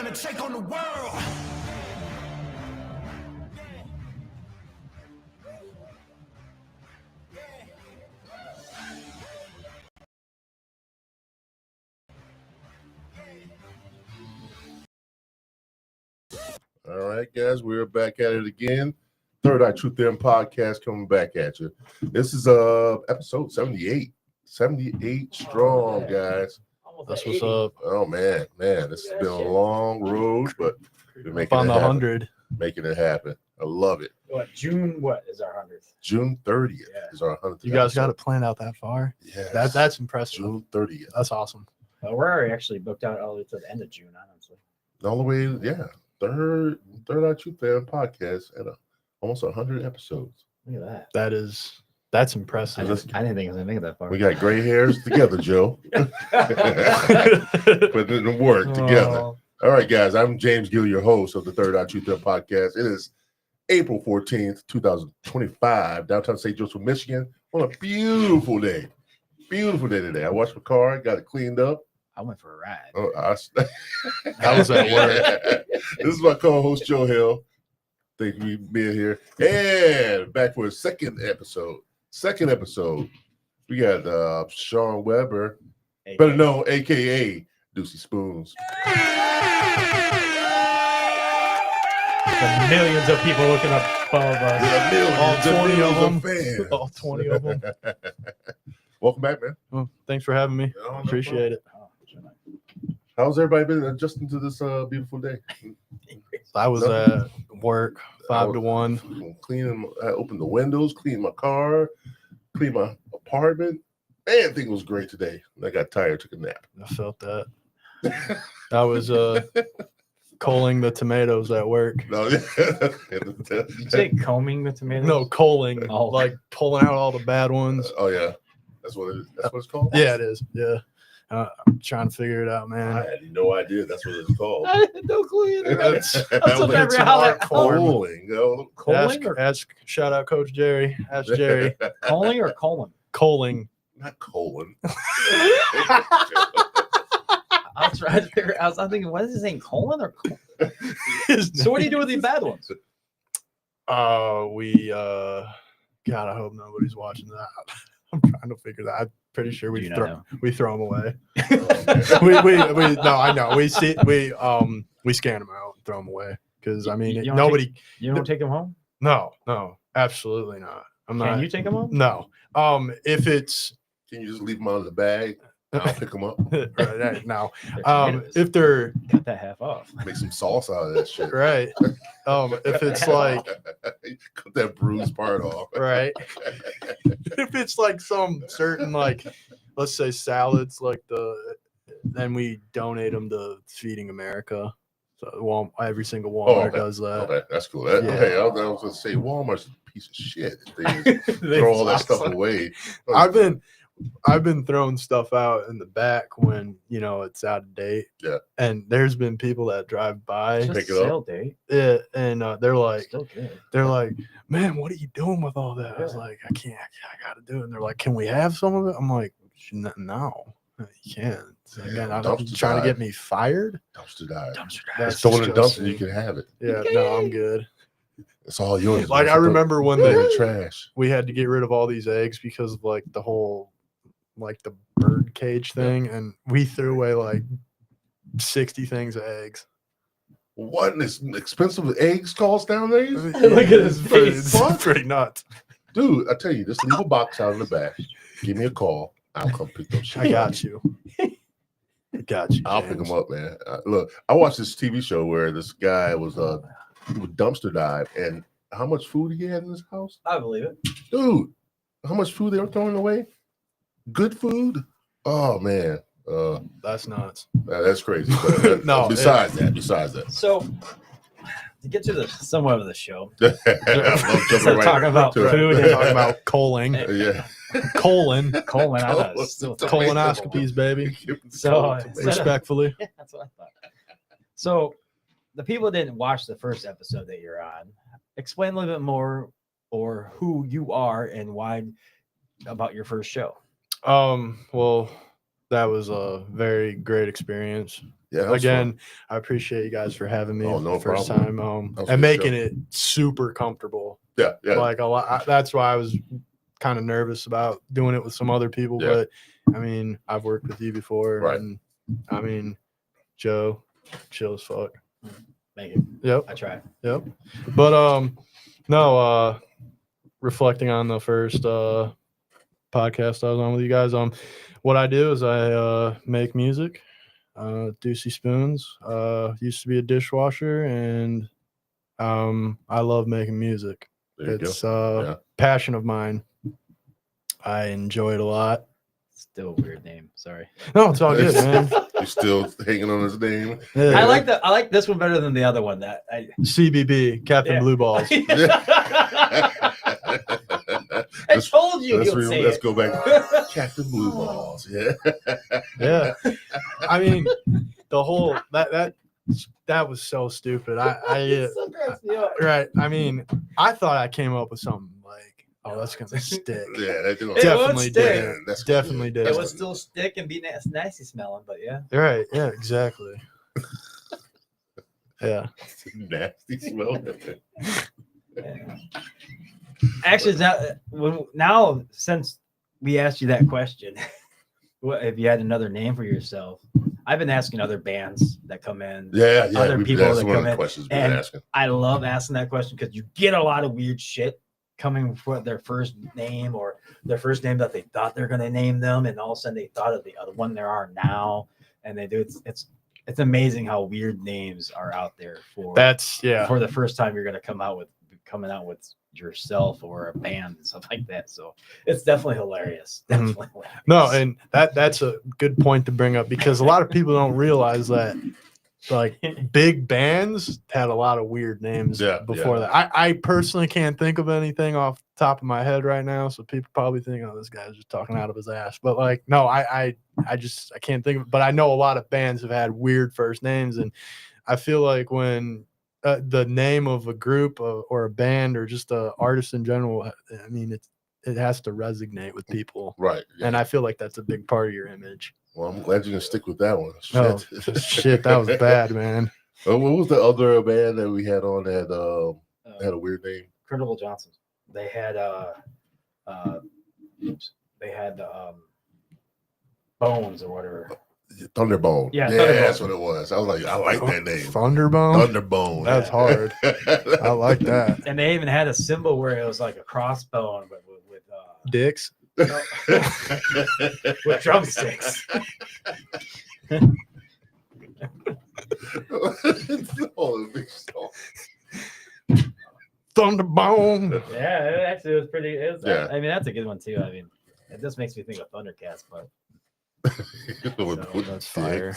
gun and take on the world. All right, guys, we're back at it again. Third Eye Truth Theorem podcast coming back at you. This is episode 78. 78 strong, guys. That's what's up. Oh man, this has been a long road, but we're making On it the happen. 100. Making it happen. I love it. June is our 100th? June 30th is our 100th. You guys episode. got it planned out that far? Yeah, That's impressive. June 30th. That's awesome. We're already actually booked out all the way to the end of June, honestly. All the way, yeah. Third Eye Truth Theorem podcast at almost 100 episodes. Look at that. That's impressive. I didn't think I was going to make it that far. We got gray hairs together, Joe. Putting in the work together. Oh. All right, guys. I'm James Gill, your host of the Third Eye Truth Theorem podcast. It is April 14th, 2025, downtown St. Joseph, Michigan, on a beautiful day. Beautiful day today. I washed my car, got it cleaned up. I went for a ride. Oh, I was at work. This is my co-host, Joe Hill. Thank you for being here. And back for a second episode. We got Shawn Weber, better known, a.k.a. Deucey Spoons. The millions of people looking up above us. All 20 of them. Fans. All 20 of them. Welcome back, man. Well, thanks for having me. No Appreciate it. How's everybody been adjusting to this beautiful day? I was at work 5 to 1. I opened the windows, cleaned my car, cleaned my apartment. Man, I think it was great today. I got tired, took a nap. I felt that. I was culling the tomatoes at work. No, Did you say combing the tomatoes? No, culling. Oh. Like pulling out all the bad ones. Oh yeah, that's what it is. That's what it's called. Yeah, it is. Yeah. I'm trying to figure it out, I man. had no idea that's what it's called. I had no clue either. That's what it's an how art that- form. Calling. Colling or Ask, shout out Coach Jerry. Ask Jerry. calling or colon? Culling. Not colon. I was trying to figure. I was thinking, what is it saying, colon or colon? So what do you do with these bad ones? God, I hope nobody's watching that. I'm trying to figure that. I'm pretty sure we throw them away. I know. We scan them out and throw them away because I mean You don't nobody. You don't take them home? No, absolutely not. Can you take them home? No. If it's Can you just leave them out of the bag? I'll pick them up. right now, Tomatoes. if they're Cut that half off. Make some sauce out of that shit. right, if it's like Cut that bruised part off. right, if it's like some certain like, let's say salads, like then we donate them to Feeding America. So every single Walmart okay. does that. Okay, that's cool. Yeah. Hey, I was gonna say Walmart's a piece of shit. They just throw all that stuff away. I've been throwing stuff out in the back when it's out of date. Yeah. And there's been people that drive by Just Pick it sale date. and they're like, Still good. man, what are you doing with all that? I was Yeah. like, I can't, I gotta do it. And they're like, can we have some of it? I'm like, no, you can't. So again, I'm Dumpster trying to dive. get me fired. Dumpster dive. That's Just throw it in the dumpster. disgusting. You can have it. Yeah, no, I'm good. It's all yours. Like I remember when Throw it in the trash. we had to get rid of all these eggs because of like the whole the bird cage thing, and we threw away like 60 things of eggs. What is expensive eggs cost nowadays? Look at his face. It's pretty nuts. Dude, I tell you, just leave a box out in the back. Give me a call. I'll come pick those shit I up. got you. I got you. I'll pick James. them up, man. Look, I watched this TV show where this guy was he would dumpster dive, and how much food he had in his house? I believe it. Dude, how much food they were throwing away? Good food? Oh man, That's nuts. that's crazy. But, No, besides that, So to get to the somewhat of the show, I love jumping so right talking about to it. food We're and talking about colon, Yeah, colon, colon, I thought it was still colonoscopies, baby. So, Respectfully. Yeah, that's what I thought. So the people that didn't watch the first episode that you're on, explain a little bit more or who you are and why about your first show. Well, that was a very great experience. Yeah, that was Again, fun. I appreciate you guys for having me Oh, no the first problem. time That was a and good making show. it super comfortable. Yeah, yeah. Like a lot. That's why I was kind of nervous about doing it with some other people. Yeah. But I mean, I've worked with you before, Right. and I mean, Joe, chill as fuck. Thank you. Yep. I try. Yep. But no, reflecting on the first podcast I was on with you guys, what I do is I make music, Deucey Spoons, used to be a dishwasher, and I love making music. There you It's go. Yeah. passion of mine. I enjoy it a lot. Still a weird name. Sorry. No, it's all good, man. You're still hanging on his name. Yeah. I like this one better than the other one. That I CBB, Captain Yeah. Blue Balls. I told you let's he'll say let's it. go back. Captain Blue Balls. Yeah. Yeah. I mean, the whole that was so stupid. So cracks me up. Right. I mean, I thought I came up with something like, oh, that's gonna stick. Yeah, that do It Definitely would did. stick. Yeah, that's Definitely good. did. It would still stick and be nasty smelling, but yeah. Right. Yeah. Exactly. Yeah. Nasty smell. Yeah. Actually, now since we asked you that question, what if you had another name for yourself? I've been asking other bands that come in. Yeah, Other people that's that one of come the in, questions we've and been asking. I love asking that question because you get a lot of weird shit coming for their first name or their first name that they thought they're going to name them, and all of a sudden they thought of the other one there are now, and they do. It's amazing how weird names are out there for for the first time you're going to coming out with yourself or a band and stuff like that. So it's definitely hilarious. Definitely hilarious. No, and that's a good point to bring up because a lot of people don't realize that like big bands had a lot of weird names before that. I personally can't think of anything off the top of my head right now, so people probably think, oh, this guy's just talking out of his ass. But like, no, I can't think of it. But I know a lot of bands have had weird first names, and I feel like when the name of a group or a band or just an artist in general, I mean, it has to resonate with people, Right? Yeah. And I feel like that's a big part of your image. Well, I'm glad you're gonna stick with that one. Shit, Oh, shit, that was bad, man. What was the other band that we had on that had a weird name? Credible Johnson. They had Bones or whatever. Thunderbone. Yeah, yeah, Thunderbone. That's what it was. I was like, I like that name. Thunderbone. Thunderbone. That's hard. I like that. And they even had a symbol where it was like a crossbone, but with Dicks. with drumsticks. Thunderbone. Yeah, it actually was pretty. Yeah. I mean, that's a good one too. I mean, it just makes me think of Thundercats, but That's fire.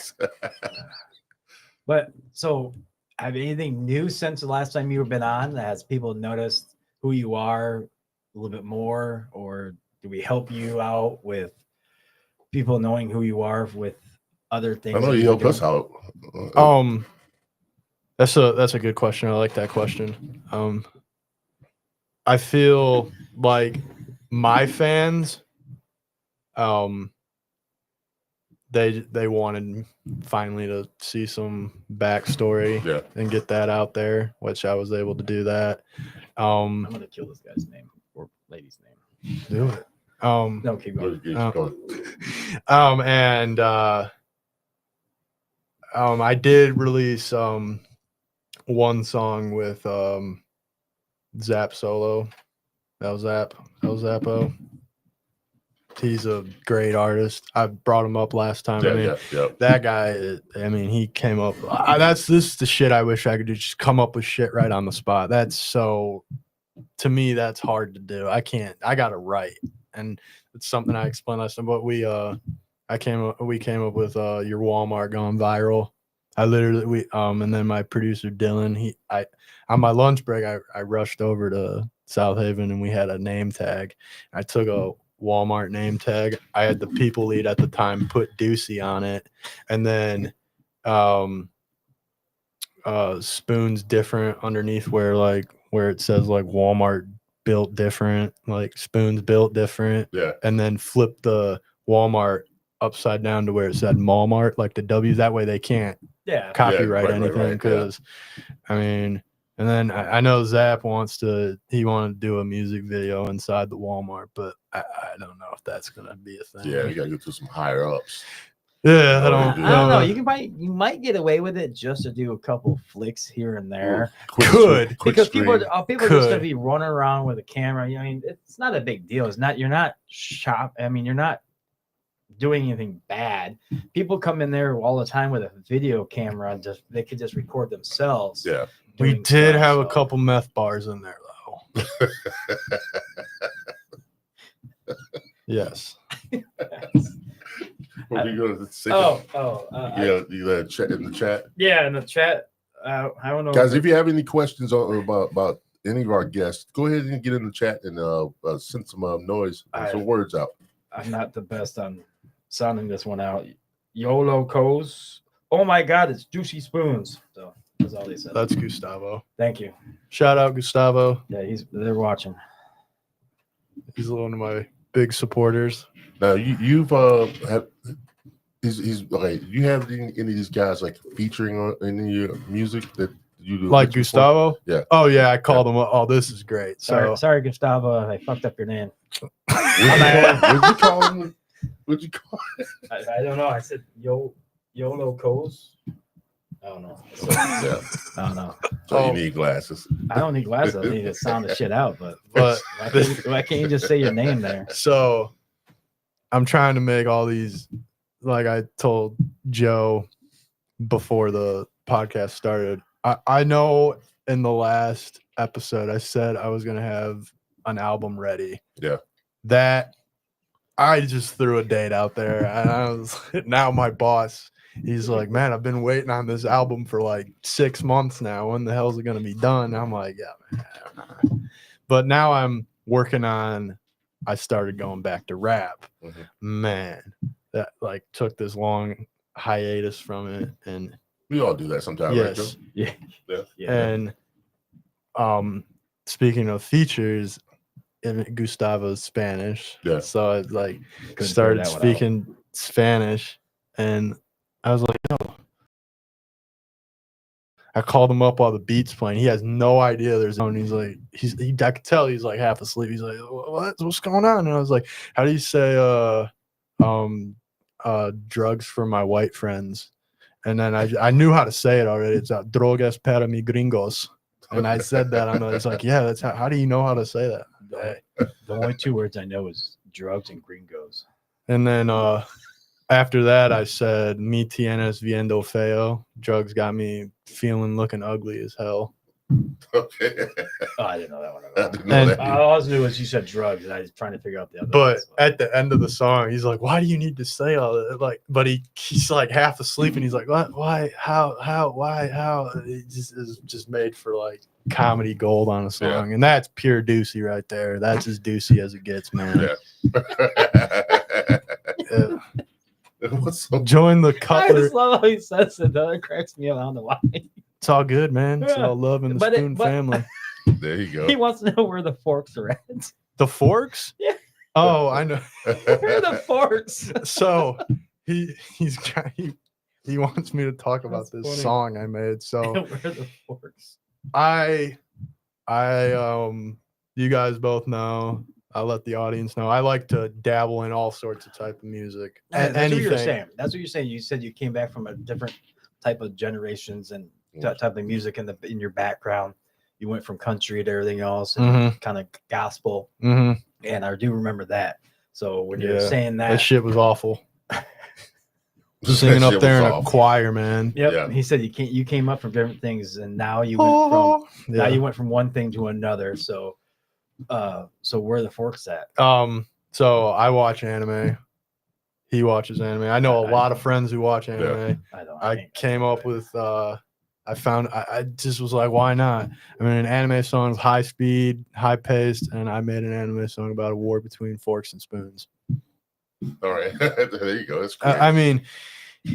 But so, have anything new since the last time you've been on? Has people noticed who you are a little bit more, or do we help you out with people knowing who you are with other things? I know you helped us out. That's a good question. I like that question. I feel like my fans, they wanted finally to see some backstory and get that out there, which I was able to do that. I'm gonna kill this guy's name or lady's name. Do it. No, keep going. And I did release one song with Zap Solo. That was Zappo. He's a great artist. I brought him up last time. That guy, I mean, he came up. This is the shit I wish I could do. Just come up with shit right on the spot. To me, that's hard to do. I can't. I got to write, and it's something I explained last time. But we came up with Your Walmart Gone Viral. And then my producer Dylan, on my lunch break, I rushed over to South Haven and we had a name tag. I took a Walmart name tag. I had the people lead at the time put Deucey on it, and then Spoons different underneath where it says like Walmart built different, like Spoons built different. Yeah. And then flip the Walmart upside down to where it said Walmart, like the W. That way they can't copyright right, anything. right, Because I mean, and then I know Zap wanted to do a music video inside the Walmart, but I don't know if that's gonna be a thing. Yeah, you gotta go through some higher ups. Yeah, I I don't know. You might get away with it just to do a couple flicks here and there. Quick Because people screen. are just gonna be running around with a camera. I mean, it's not a big deal. You're not you're not doing anything bad. People come in there all the time with a video camera and they could just record themselves. Yeah. We did have a couple meth bars in there though. Yes. What are you going to say? You let chat in the chat. Yeah, in the chat. I don't know, guys. If you have any questions about any of our guests, go ahead and get in the chat and send some noise, and some words out. I'm not the best on sounding this one out. YOLO Co's. Oh my God, it's Juicy Spoons. So that's all they said. That's Gustavo. Thank you. Shout out Gustavo. Yeah, they're watching. He's one of my big supporters. Now you've he's okay. You have any of these guys like featuring on any of your music that you do? Like Gustavo? Yeah. Oh yeah, I called him. Oh, this is great. Sorry, Gustavo, I fucked up your name. What'd you call him? What'd you call him? I don't know. I said YOLO Co's. I don't know. I don't know. So you need glasses. I don't need glasses. I need to sound the shit out. But why can't you just say your name there? So I'm trying to make all these, like I told Joe before the podcast started. I know in the last episode I said I was gonna have an album ready. Yeah. That I just threw a date out there, and I was now my boss. He's like, man, I've been waiting on this album for like 6 months now. When the hell's it gonna be done? I'm like, yeah, man. But now I'm working on. I started going back to rap. Mm-hmm. Man, that like took this long hiatus from it, and we all do that sometimes. Yes, right, yeah. And speaking of features, Gustavo's Spanish. Yeah. So I like started speaking Spanish, and I was like, oh. I called him up while the beat's playing. He has no idea there's one. He's like, I could tell he's like half asleep. He's like, what's going on? And I was like, how do you say drugs for my white friends? And then I knew how to say it already. It's drogas para mi gringos. And I said that. It's like, yeah, that's how do you know how to say that? The only two words I know is drugs and gringos. And then after that, I said, "Mi tienes viendo feo." Drugs got me looking ugly as hell. Okay. Oh, I didn't know that one at all. All I knew was you said drugs, and I was trying to figure out the other. But at the end of the song, he's like, "Why do you need to say all that?" Like, but he's like half asleep, and he's like, "What? Why? How? Why? How?" It is just made for like comedy gold on a song, and that's pure Deucey right there. That's as Deucey as it gets, man. Yeah. Join the I Cutler. just love how he says it. Though. It cracks me up. I don't know why. It's all good, man. It's all love in the Spoon family. There you go. He wants to know where the forks are at. The forks? Yeah. Oh, I know. Where are the forks? So he wants me to talk about this funny. song I made. So Where are the forks? I you guys both know. I'll let the audience know. I like to dabble in all sorts of type of music. Yeah, that's what you're saying. That's what you're saying. You said you came back from a different type of generations and type of music in your background. You went from country to everything else, and kind of gospel. Mm-hmm. And I do remember that. So when you're saying that shit was awful. Singing up there in a choir, man. Yep. Yeah. He said you came up from different things, and now you went from one thing to another. So where are the forks at? So I watch anime. He watches anime. I know a lot of friends who watch anime. Yeah. I came up with I just was like, why not? I mean, an anime song is high speed, high paced, and I made an anime song about a war between forks and spoons. All right. There you go. That's great. I mean,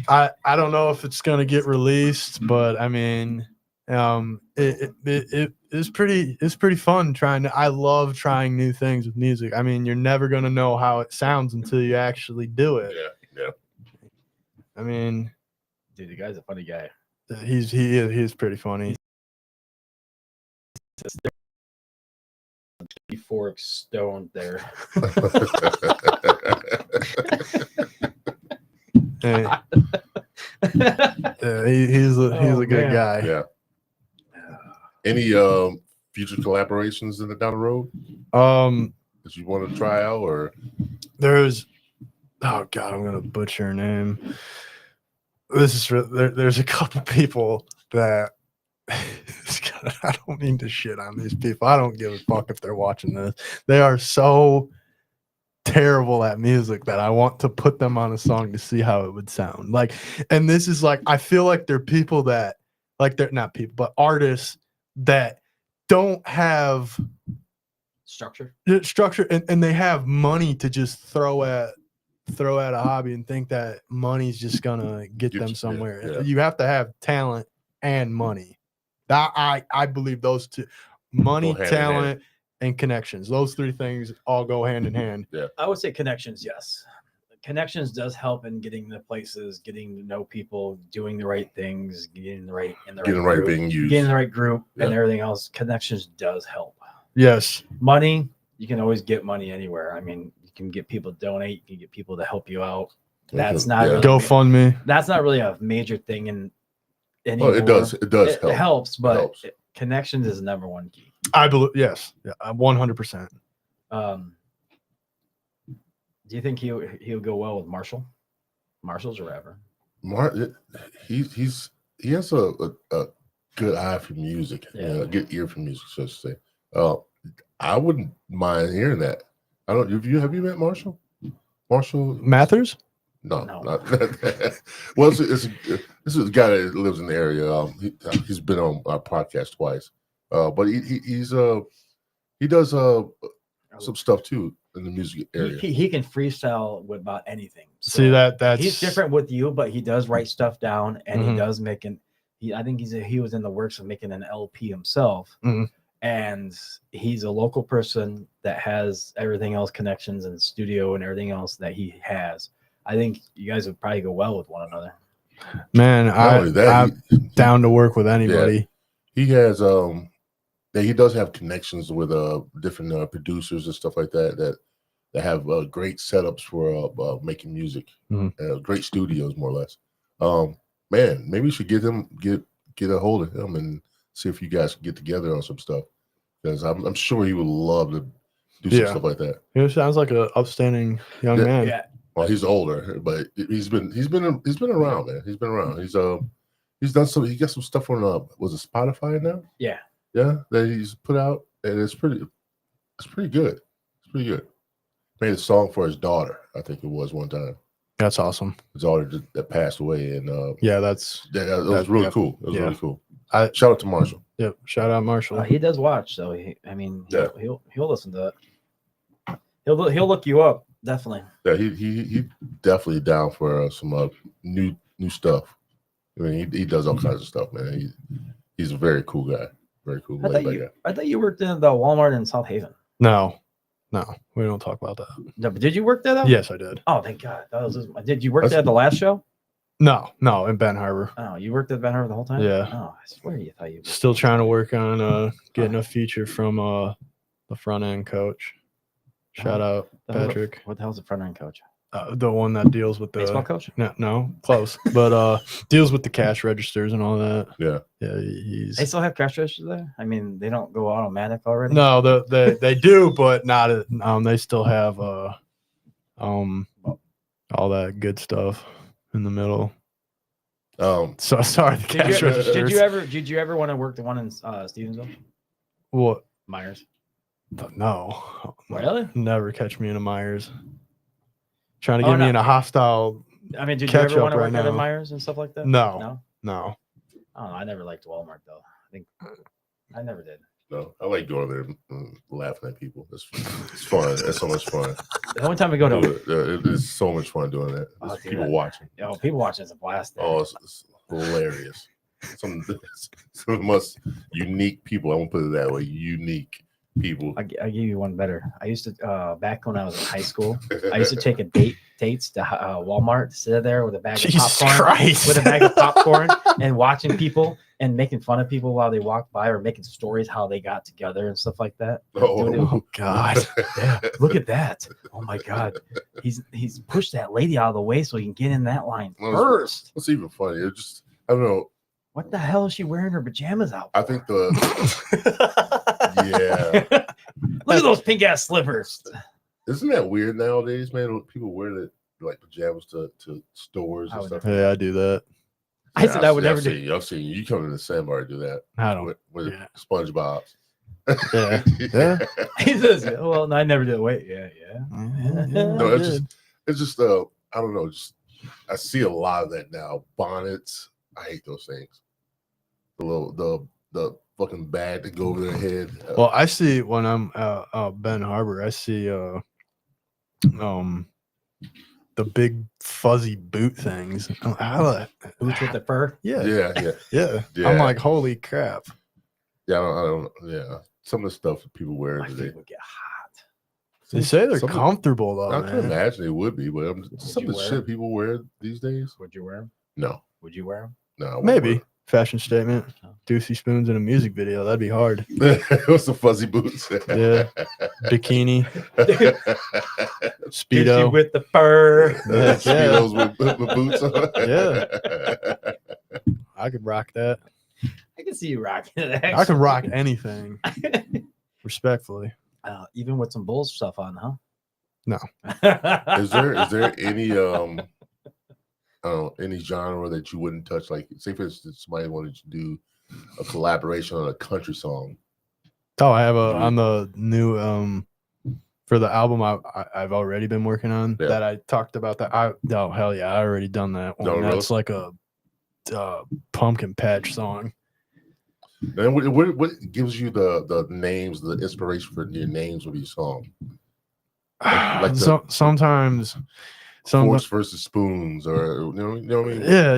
I don't know if it's gonna get released, but I mean, it's pretty fun I love trying new things with music. I mean, you're never gonna know how it sounds until you actually do it. Yeah. I mean, Dude, the guy's a funny guy. he's pretty funny. Fork stoned there. Hey, he's a good man. guy. Yeah. Any future collaborations in the down the road that you want to try out, or There's, oh god, I'm gonna butcher her name. This is there's a couple people that I don't mean to shit on these people. I don't give a fuck if they're watching this. They are so terrible at music that I want to put them on a song to see how it would sound. Like, and this is like, I feel like they're people that, like, they're not people, but artists that don't have Structure. structure and they have money to just throw at a hobby and think that money's just gonna get them somewhere. Yeah. You have to have talent and money. That I believe those two, money, Go hand in talent, and connections. Those three things all go hand in hand. I would say connections, yes. Connections does help in getting to places, getting to know people, doing the right things, getting the right group, being used. getting the right group, and Yeah. everything else. Connections does help. Yes. Money, you can always get money anywhere. I mean, you can get people to donate, you can get people to help you out. That's not really, GoFundMe. that's not really a major thing in anymore. Well, it does It help. helps, but helps. Connections is number one key. I believe, yes. Yeah, 100%. Do you think he'll go well with Marshall's or whatever? He has a good eye for music, Yeah. a good ear for music, so to say. I wouldn't mind hearing that. I don't. Have you met Marshall? Marshall Mathers? No, No. not that. Well, this is a guy that lives in the area. He's been on our podcast twice, but he does some stuff too in the music area. He can freestyle with about anything. See, that's he's different with you, but he does write stuff down, and Mhm. he does I think he was in the works of making an LP himself. Mhm. And he's a local person that has everything else, connections and studio and everything else that he has. I think you guys would probably go well with one another. Man, Not only that, I'm down to work with anybody. he has he does have connections with different producers and stuff like that have great setups for making music, great studios, more or less. Man, maybe we should get a hold of him and see if you guys can get together on some stuff, because I'm sure he would love to do some stuff like that. He sounds like an upstanding young man. Yeah. Well, he's older, but he's been around, man. He's been around. He's done some. He got some stuff on was it Spotify now? Yeah. Yeah, that he's put out, and it's pretty good. It's pretty good. Made a song for his daughter, I think it was one time. That's awesome. His daughter that passed away, and Yeah, it was really cool. It was really cool. Shout out to Marshall. Yep. Shout out Marshall. He does watch, so he'll listen to it. He'll look you up, definitely. Yeah, he definitely down for some new stuff. I mean, he does all kinds of stuff, man. He's a very cool guy. Very cool. I thought you worked in the Walmart in South Haven. No, we don't talk about that. No, but did you work there though? Yes, I did. Oh, thank God. Did you work there at the last show? No, in Ben Harbor. Oh, you worked at Ben Harbor the whole time? Yeah. Oh, I swear you thought you. Still trying to work on getting a feature from the front end coach. Shout out Patrick. What the hell's the front end coach? The one that deals with the baseball coach? No, close, but deals with the cash registers and all that. Yeah. They still have cash registers there. I mean, they don't go automatic already. No, they do, but not. They still have all that good stuff in the middle. So sorry, the cash registers. Did you ever want to work the one in Stevensville? What? Myers. No. Really? Never catch me in a Myers. Trying to get me in a hostile. I mean, did you catch ever up want to right work at now. Myers and stuff like that? No. I don't know. I never liked Walmart though. I think I never did. No, I like going there and laughing at people. It's fun. It's so much fun. The only time we go to It's so much fun doing that. There's people watching. People watching is a blast. There. Oh, it's hilarious. Some of the most unique people. I won't put it that way. Unique people. I give you one better. I used to back when I was in high school. I used to take a date Tate's to Walmart, sit there with a bag of Jesus popcorn, Christ. with a bag of popcorn, and watching people and making fun of people while they walk by, or making stories how they got together and stuff like that. Doing it. Oh God. Yeah, look at that. Oh my God, he's pushed that lady out of the way so he can get in that line Well, first. It's even funny. It's just, I don't know. What the hell is she wearing her pajamas out I for? think yeah. Look at those pink ass slippers. Isn't that weird nowadays, man? People wear the like pajamas to stores I and would stuff. Yeah, I do that. I said I would never do. I've seen you come to the sandbar and do that. I don't. With yeah. SpongeBob's. Yeah. Yeah. He says, "Well, no, I never did." Wait, yeah. No, it's just I don't know. Just I see a lot of that now. Bonnets. I hate those things. The fucking bag that go over their head. Well, I see when I'm Ben Harbor, I see the big fuzzy boot things. Boots with the fur. Yeah. Yeah. I'm like, holy crap. Yeah, I don't. Yeah, some of the stuff that people wear My today. feet would get hot. They say they're Some of- comfortable though, I can man. imagine it would be, but some you of the wear shit them? people wear these days. Would you wear them? No, Would you wear them? no, I wouldn't Maybe fashion statement. Doocy spoons in a music video. That'd be hard. wear it. With some fuzzy boots. Yeah. Bikini, Gucci Speedo. with the fur. Yeah. Speedos with boots on. Yeah. I could rock that. I can see you rocking it. I Actually. could rock anything. Respectfully. Even with some Bulls stuff on, huh? No. Is there any any genre that you wouldn't touch? Like, say for instance, somebody wanted to do a collaboration on a country song. Oh, I have on the new for the album I've already been working on that I talked about that. Oh hell yeah, I already done that one. No, That's like a pumpkin patch song. And what gives you the names, the inspiration for your names of your song? Like Sometimes Forks versus spoons, or you know what I mean? Yeah.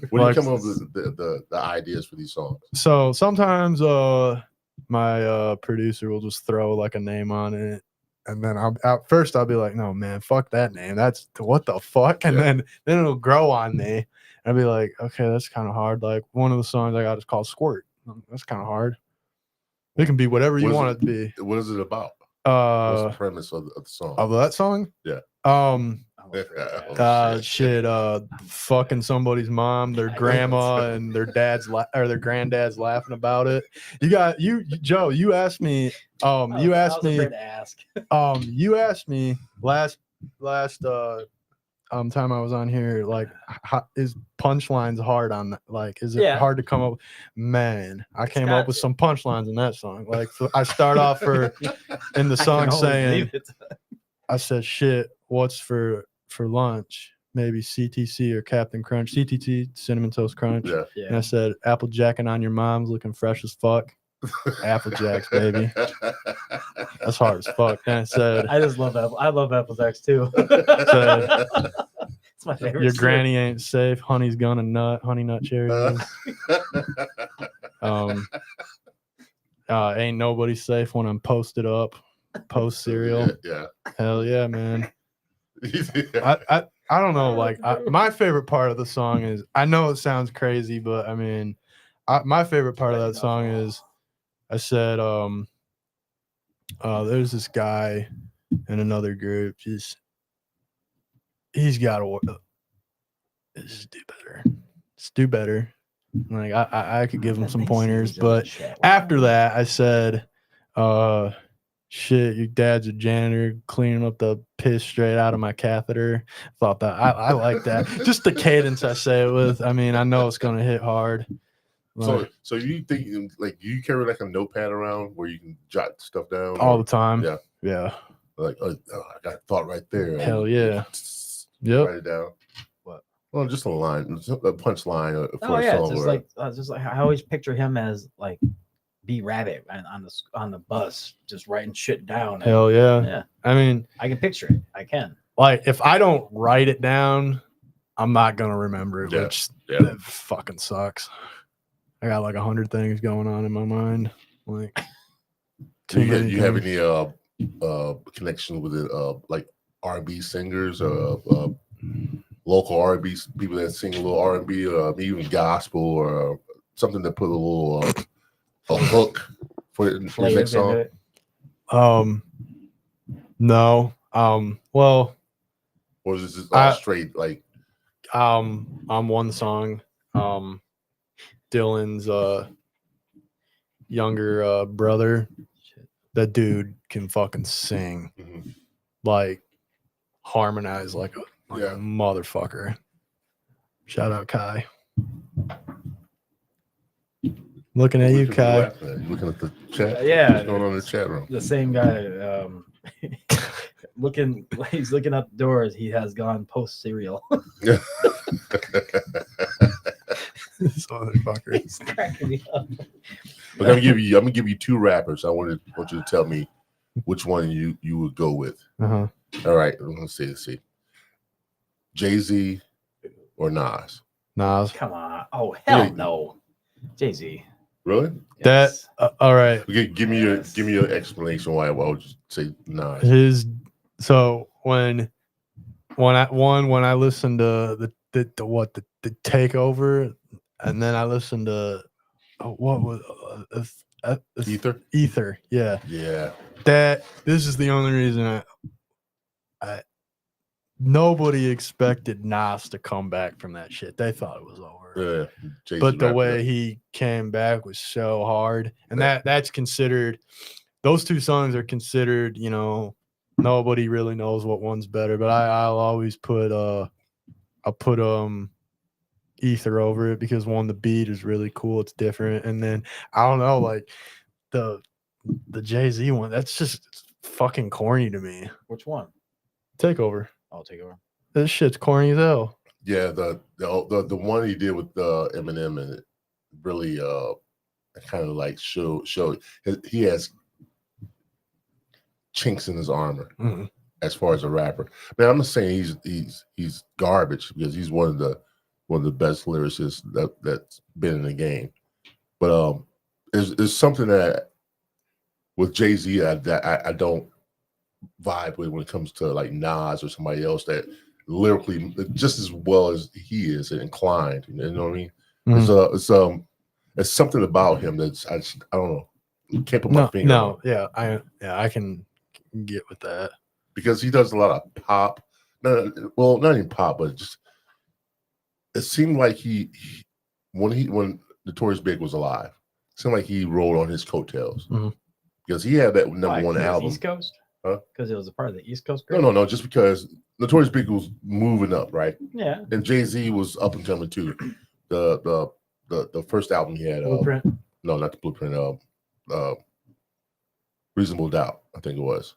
Where do like, you come up with the ideas for these songs? So sometimes my producer will just throw like a name on it, and then I'll be like, no man, fuck that name. That's what the fuck, and then it'll grow on me. I'll be like, okay, that's kind of hard. Like one of the songs I got is called Squirt. That's kind of hard. It can be whatever you want it to be. What is it about? What's the premise of the song? Of that song? Yeah. Shit. Fucking somebody's mom, their grandma, and their their granddad's laughing about it. Joe. You asked me. You asked me last time I was on here, like, is punchlines hard on that? Like, is it hard to come up? Man, I came up with some punchlines in that song. Like, so I start off in the song saying, I said, shit, what's for lunch? Maybe CTC or Captain Crunch. CTC, Cinnamon Toast Crunch. Yeah. And I said, Applejacking on your mom's looking fresh as fuck. Apple Jacks, baby. That's hard as fuck. And I said, I just love Apple. I love Apple Jacks too. It's my favorite. Your granny ain't safe. Honey's gonna nut. Honey nut cherries. Ain't nobody safe when I'm posted up. Post cereal. Yeah. Hell yeah, man. I don't know. Like my favorite part of the song is, I know it sounds crazy, but I mean, my favorite part of that song is, I said, there's this guy in another group. He's got to just do better. Just do better. Like I could give him some pointers, but after that, I said, shit, your dad's a janitor cleaning up the piss straight out of my catheter. Thought that I like that. Just the cadence I say it with. I mean, I know it's gonna hit hard. So you think, like, you carry like a notepad around where you can jot stuff down all the time? Yeah. Like, I got a thought right there. Hell yeah. Yep. Write it down. What? Well, just a line, a punch line for a song. Just like I always picture him as like B Rabbit on the bus, just writing shit down. Hell yeah. Yeah. I mean, I can picture it. I can. Like, if I don't write it down, I'm not gonna remember it, which that fucking sucks. I got like 100 things going on in my mind. Like, do you have any connection with it? Like R&B singers, local R&B people that sing a little R&B, even gospel, or something that put a little a hook for the Flavor next into song? it. No. Well, Or is this all straight like? on one song, Dylan's younger brother, that dude can fucking sing, Mhm. like harmonize like a Yeah. motherfucker. Shout out Kai. Looking at you, What Kai. laughing at? You looking at the chat? Yeah, What's going on in the chat room? The same guy. He's looking up doors. He has gone post cereal. Yeah. This motherfucker. He's cracking me up. I'm gonna give you two rappers. I want you to tell me which one you would go with. Uh-huh. All right, let's see. Jay-Z or Nas? Nas. Come on. Oh hell Yeah. no. Jay-Z. Really? That all right. Okay, give me your explanation why would you say Nas? So when I listened to the takeover, and then I listened to what was Ether. Yeah. This is the only reason I nobody expected Nas to come back from that shit. They thought it was over. Yeah, but the way he came back was so hard, and that's considered. Those two songs are considered, nobody really knows what one's better. But I'll always put Ether over it because one, the beat is really cool, it's different, and then I don't know, like the Jay-Z one, that's just fucking corny to me. Which one? Takeover. I'll take over. This shit's corny as hell. Yeah, the one he did with Eminem, and it really kind of like show he has chinks in his armor as far as a rapper. Man, I'm not saying he's garbage, because he's one of the best lyricists that's been in the game. But there's something that with Jay-Z that I don't vibe with when it comes to like Nas or somebody else that lyrically just as well as he is inclined. You know what I mean? Mm-hmm. It's something about him that's I don't know. Can't put my finger on. I can get with that, because he does a lot of pop. Not even pop, but just it seemed like when Notorious Big was alive, it seemed like he rolled on his coattails, because he had that number one album. East Coast, because it was a part of the East Coast group? No, just because Notorious Big was moving up, right? Yeah, and Jay-Z was up and coming too. The first album he had, Blueprint. No, not the Blueprint. Reasonable Doubt, I think it was.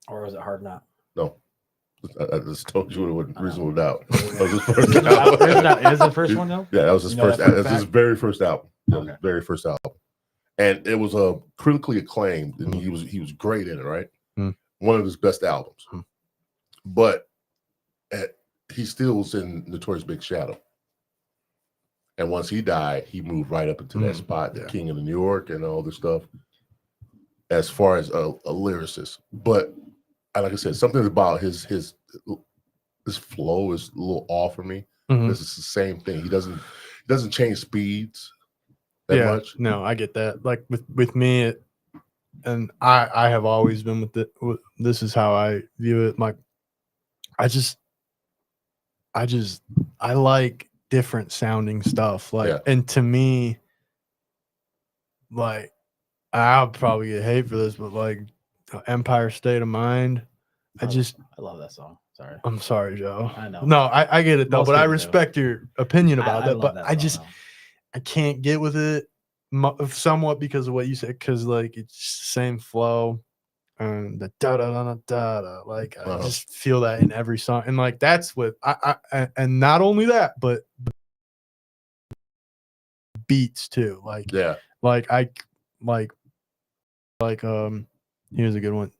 Or was it Hard Knock? No, I just told you it was Reasonable Doubt. That was his first album. Is the first one though? Yeah, that was his first. That's his very first album. Okay. His very first album, and it was critically acclaimed, and he was great in it. Right, one of his best albums. But he still was in Notorious Big shadow. And once he died, he moved right up into that spot, the King of New York and all this stuff, as far as a lyricist. But like I said, something about his flow is a little off for me. This is the same thing. He doesn't change speeds that much. No, I get that. Like with me, and I have always been with it. This is how I view it. Like I like different sounding stuff, and to me, like, I'll probably get hate for this, but like Empire State of Mind, I love that song. Sorry, I'm sorry, Joe. I know. No, I get it though, but I respect your opinion about that. But I can't get with it somewhat because of what you said, because like it's the same flow. And the da da da da da, like I just feel that in every song, and like that's what I and not only that, but beats too. Like here's a good one.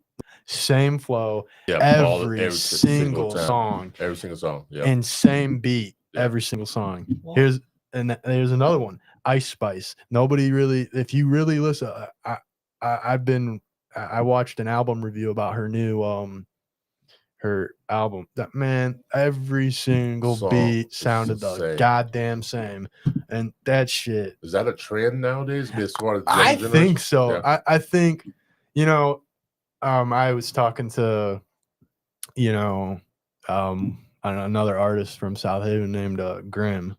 Same flow, every single song, and same beat every single song. Here's another one. Ice Spice. Nobody really, if you really listen, I watched an album review about her new her album. That man, every single Song beat is sounded the the same. goddamn same, and that shit. Is that a trend nowadays? As far as I younger think generation? so. Yeah. I think, I was talking to, another artist from South Haven named Grim.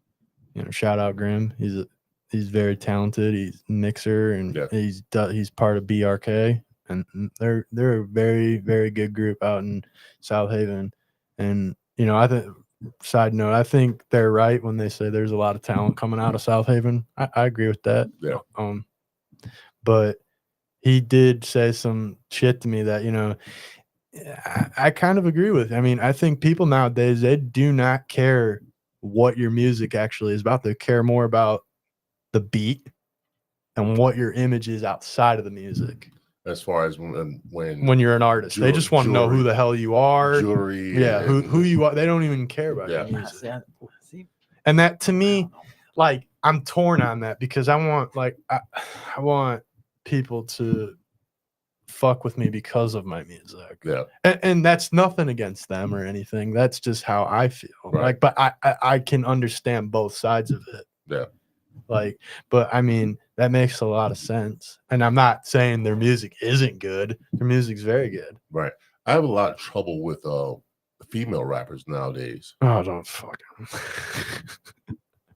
Shout out Grim. He's very talented. He's a mixer, and Yeah. he's part of BRK, and they're a very, very good group out in South Haven. And I think, side note, I think they're right when they say there's a lot of talent coming out of South Haven. I agree with that. Yeah. But he did say some shit to me that I kind of agree with. I mean, I think people nowadays, they do not care what your music actually is about. They care more about the beat and what your image is outside of the music. As far as When you're an artist, they just want to know who the hell you are. Jewelry. Yeah, who you are. They don't even care about your music. And that, to me, like, I'm torn on that, because I want I want people to fuck with me because of my music. Yeah. And that's nothing against them or anything. That's just how I feel. Right. But I can understand both sides of it. Yeah. But I mean, that makes a lot of sense. And I'm not saying their music isn't good. Their music's very good. Right. I have a lot of trouble with female rappers nowadays. Oh, don't fucking.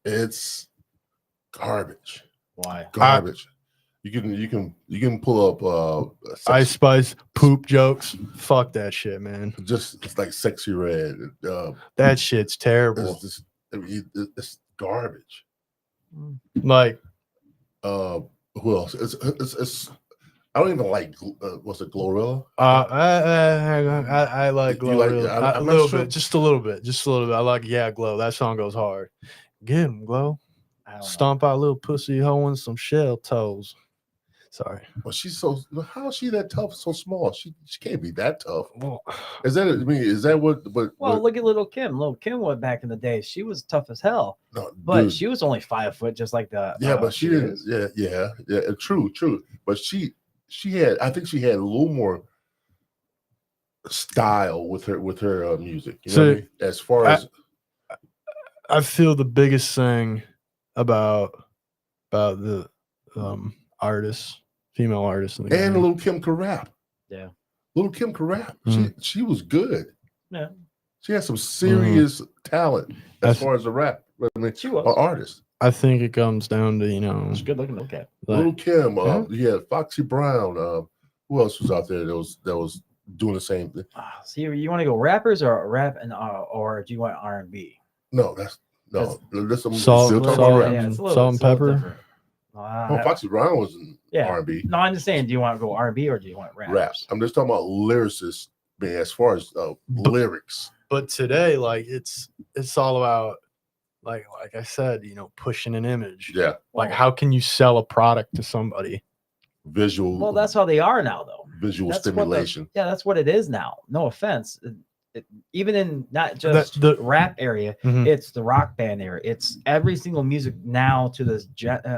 It's garbage. Why? Garbage. You can pull up Ice Spice poop jokes. Fuck that shit, man. it's like Sexy Red. That shit's terrible. It's garbage. Like, who else? It's I don't even like what's it, Glorilla? I like Glow. like- a I'm not little sure. bit, just a little bit. I like Glow. That song goes hard. Get him, Glow. I don't know. Stomp out little pussy hoe and some shell toes. Sorry. Well, how is she that tough? So small. She can't be that tough. Well, Is that what? Well, look at Little Kim. Little Kim was back in the day. She was tough as hell, No, but dude. she was only 5 foot, just like the. Yeah, but she didn't. is. Yeah. True. But she had. I think she had a little more style with her music. You know what I mean? As far as I feel the biggest thing about the artists, female artists in the and game. Little Kim could rap. Yeah. Little Kim could rap. Mhm. She was good. Yeah, She had some serious talent as That's- far as a rap. I mean, she was. an artist. I think it comes down to She's good looking. Okay. Little Kim. Yeah. You had Foxy Brown. Who else was out there that was doing the same thing? So you want to go rappers or rap or do you want R&B? No, that's no. Listen, Salt- still talking salt- about rap. yeah. Salt and pepper. Foxy Brown was in Yeah. R&B. No, I'm just saying, do you want to go R&B or do you want Rap. I'm just talking about lyricists, man. As far as lyrics, But today, like, it's all about, like I said, pushing an image. yeah, Like, how can you sell a product to somebody? visual. Well, that's how they are now, though. visual That's stimulation. that's what it is now. No offense. Even in not just The- rap area, Mhm. it's the rock band area. It's every single music now to this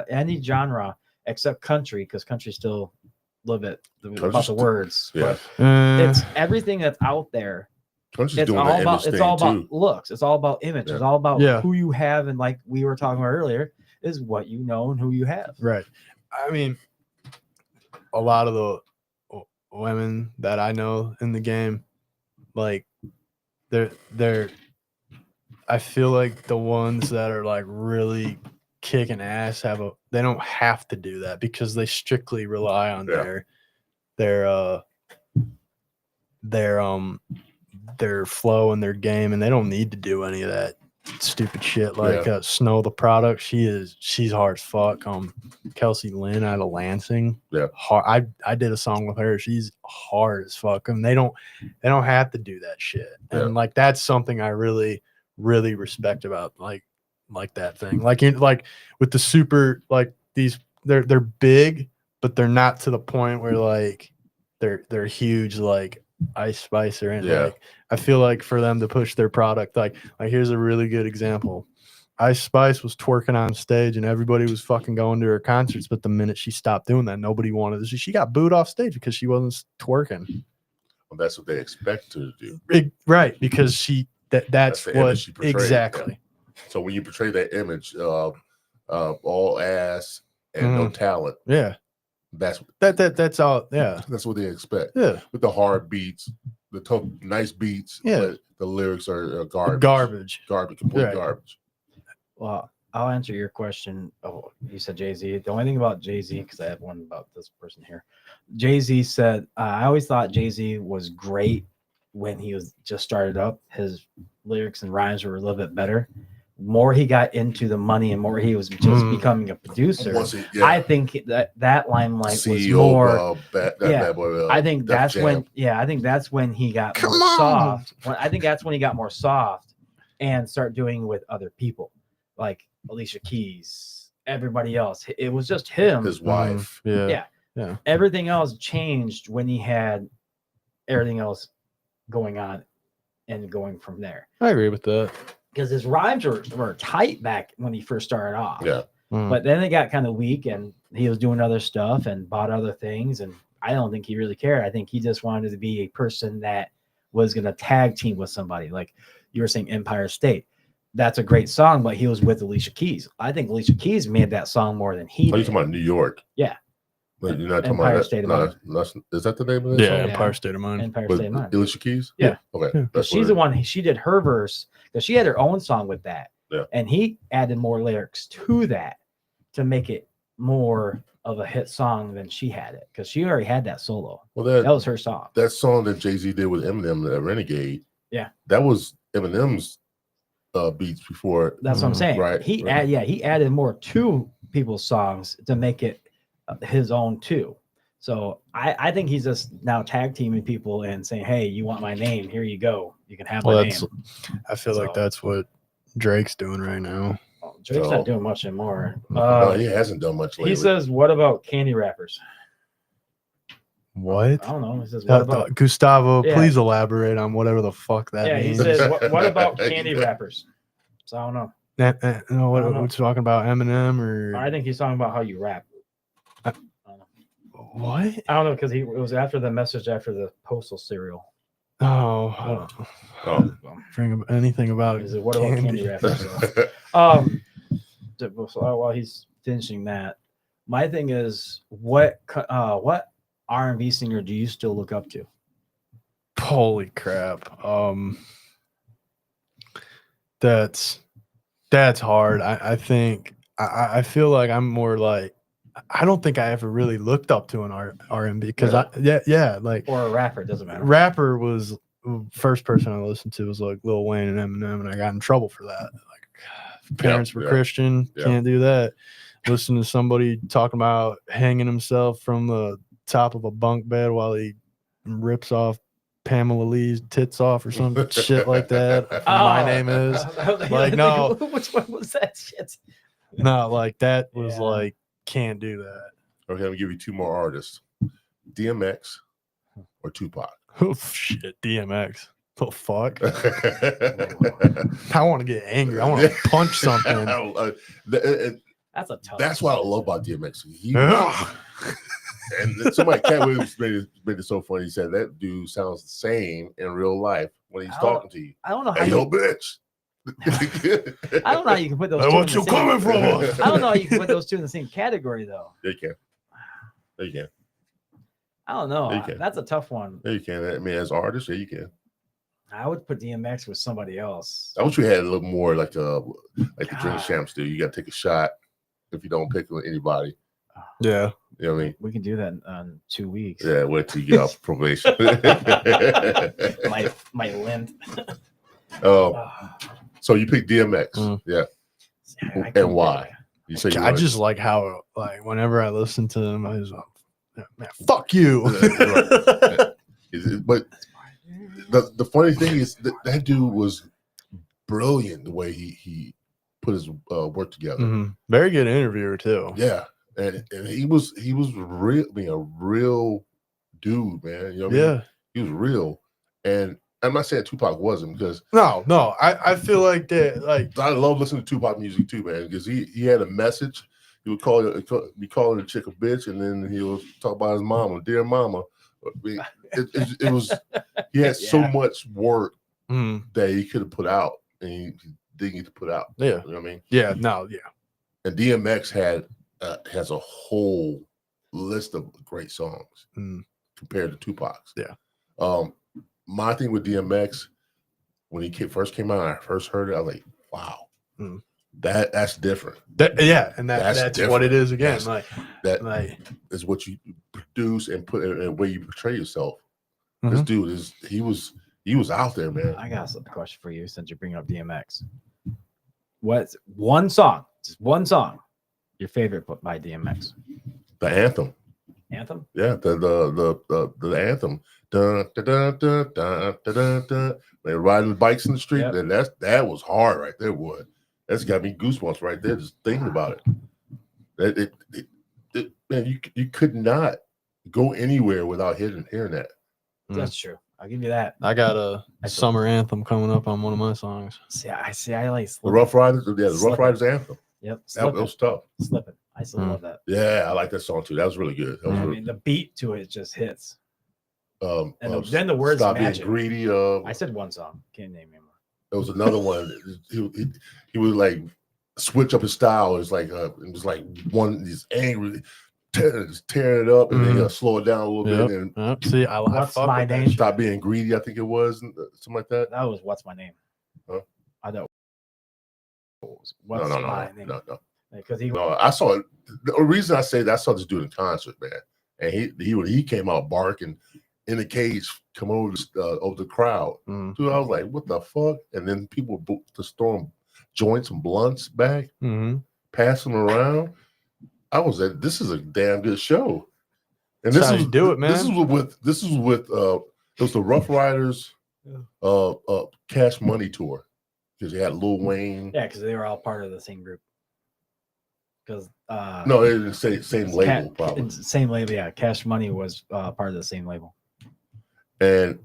any genre except country, because country still a little bit about the words. Yeah, But it's everything that's out there. Country's It's doing all that about image it's thing all about too. looks. It's all about image. Yeah. It's all about Yeah. who you have, and like we were talking about earlier, is what you know and who you have. Right. I mean, a lot of the women that I know in the game, like, they're I feel like the ones that are like really kicking ass they don't have to do that, because they strictly rely on Yeah. their flow and their game, and they don't need to do any of that stupid shit. Like Snow the product, she's hard as fuck. Kelsey Lynn out of Lansing, Yeah. hard. I did a song with her. She's hard as fuck, and they don't have to do that shit. Yeah. And like, that's something I really respect about like that thing. Like with the super, like, these, they're big, but they're not to the point where like they're huge like Ice Spice or anything. Yeah. Like, I feel like for them to push their product, like here's a really good example. Ice Spice was twerking on stage and everybody was fucking going to her concerts, but the minute she stopped doing that, nobody wanted to. She got booed off stage because she wasn't twerking. Well, that's what they expect her to do. Right, because that's the image what she portrays, exactly. So when you portray that image of all ass and no talent, that's all. Yeah, that's what they expect. Yeah, with the hard beats, the nice beats. Yeah. But the lyrics are garbage. Complete Right. garbage. Well, I'll answer your question. Oh, you said Jay-Z. The only thing about Jay-Z, because I have one about this person here. Jay-Z said, I always thought Jay-Z was great when he was just started up. His lyrics and rhymes were a little bit better. More he got into the money and more he was just becoming a producer. I think that limelight was more. I think that's when. Yeah, I think that's when he got more soft. I think that's when he got more soft and start doing with other people, like Alicia Keys, everybody else. It was just him, his wife. Yeah. Everything else changed when he had everything else going on and going from there. I agree with that. Because his rhymes were tight back when he first started off. Yeah. But then it got kind of weak and he was doing other stuff and bought other things. And I don't think he really cared. I think he just wanted to be a person that was going to tag team with somebody. Like you were saying Empire State. That's a great song, but he was with Alicia Keys. I think Alicia Keys made that song more than he did. You talking about New York? Yeah. But you're not talking Empire about State of Mind. Is that the name of that Yeah, song? Empire State of Mind. Empire With State of Mind. Alicia Keys? Yeah. Okay. Because she's the one, she did her verse, because she had her own song with that. Yeah. And he added more lyrics to that to make it more of a hit song than she had it, because she already had that solo. Well, that was her song. That song that Jay-Z did with Eminem, the Renegade. Yeah. That was Eminem's beats before. That's what I'm saying. Right. He added more to people's songs to make it his own too. So I think he's just now tag teaming people and saying, "Hey, you want my name? Here you go. You can have my name." I feel like that's what Drake's doing right now. Drake's not doing much anymore. No, he hasn't done much lately. He says, "What about candy wrappers?" What? I don't know. He says, "What about Gustavo?" Yeah. Please elaborate on whatever the fuck that means. He says, "What about candy wrappers?" So I don't know. No, what we're talking about, Eminem or? I think he's talking about how you rap. What? I don't know, because it was after the message after the postal cereal. Oh. Bring anything about it. What about candy wrappers? While he's finishing that, my thing is, what R&B singer do you still look up to? Holy crap! That's hard. I think I feel like I'm more like, I don't think I ever really looked up to an R&B because like, or a rapper, doesn't matter. Rapper was first person I listened to was like Lil Wayne and Eminem, and I got in trouble for that. Like parents were Christian, can't do that. Listen to somebody talking about hanging himself from the top of a bunk bed while he rips off Pamela Lee's tits off or some shit like that. My name is like, no. Which one was that shit? No, like that was like, can't do that. Okay, I'm gonna give you two more artists: DMX or Tupac. Oh shit, DMX. Oh fuck! I want to get angry. I want to punch something. That's a tough. That's what I love about DMX. And somebody, Cat Williams, made it so funny. He said that dude sounds the same in real life when he's talking to you. I don't know how. Hey, yo, bitch. I don't know how you can put those. What you coming from? I don't know how you can put those two in the same category though. They can. They can. I don't know. That's a tough one. Yeah, you can. I mean, as artists, yeah, you can. I would put DMX with somebody else. I wish we had a little more like the Drink Champs do. You got to take a shot if you don't pick with anybody. Yeah. You know what I mean? We can do that in 2 weeks. Yeah, wait till you get off probation. my lint. So you pick DMX. Yeah. And why? You say I just like how, like, whenever I listen to him, I was like, man, fuck you. But the funny thing is that dude was brilliant the way he put his work together. Mm-hmm. Very good interviewer too. Yeah. And he was real, a real dude, man. You know what I mean? He was real. And I'm not saying Tupac wasn't, because no, I feel like that. Like, I love listening to Tupac music too, man, because he had a message. He would be calling a chick a bitch, and then he would talk about his mama, dear mama. I mean, it was he had so Yeah. much work Mm, that he could have put out, and he didn't get to put out. yeah. You know what I mean? Yeah. No. Yeah. And DMX has a whole list of great songs Mm, compared to Tupac's. Yeah. My thing with DMX, when he first came out, and I first heard it, I was like, wow, Mm. that's different. Yeah, and that's different. what it is again. That is what you produce and put in the way you portray yourself. This Mhm. dude he was out there, man. I got a question for you since you're bringing up DMX. What's one song, just one song, your favorite by DMX? The anthem. Anthem? Yeah, the anthem. Dun, dun, dun, dun, dun, dun, dun, dun. They're riding bikes in the street. Yep. And that was hard right there, boy. That's got me goosebumps right there just thinking about it. Man, you could not go anywhere without hearing that. That's true. I'll give you that. I got a I saw- summer anthem coming up on one of my songs. I like The Slippin'. Rough Riders, the Rough Slippin'. Riders anthem. Yep. That Slippin'. was tough. Slippin'. I still Mm. love that. Yeah, I like that song too. That was really good. That was I really, mean, the beat to it just hits. And then then the words Stop match Being it. Greedy. I said one song. Can't name anymore. There was another one. He would like switch up his style. It's like it was like he's angry, tearing it up, and then he'll slow it down a little Yep. bit and Yep. See, I What's fuck my with that name? shit. stop being greedy. I think it was something like that. That was What's My Name. Huh? I thought. What's No, my name? no. Because he No, I saw it. The reason I say that, I saw this dude in concert, man, and he came out barking in the cage, come over the crowd. Mm. Dude, I was like, what the fuck? And then people just throwing joints and blunts back, Mm-hmm. passing around. I was like, this is a damn good show. And That's this how is you do it, man. This is with it was the Rough Riders Cash Money tour, because you had Lil Wayne. Yeah, because they were all part of the same group. Because No, it didn't say same label, probably. Same label, yeah. Cash Money was part of the same label. And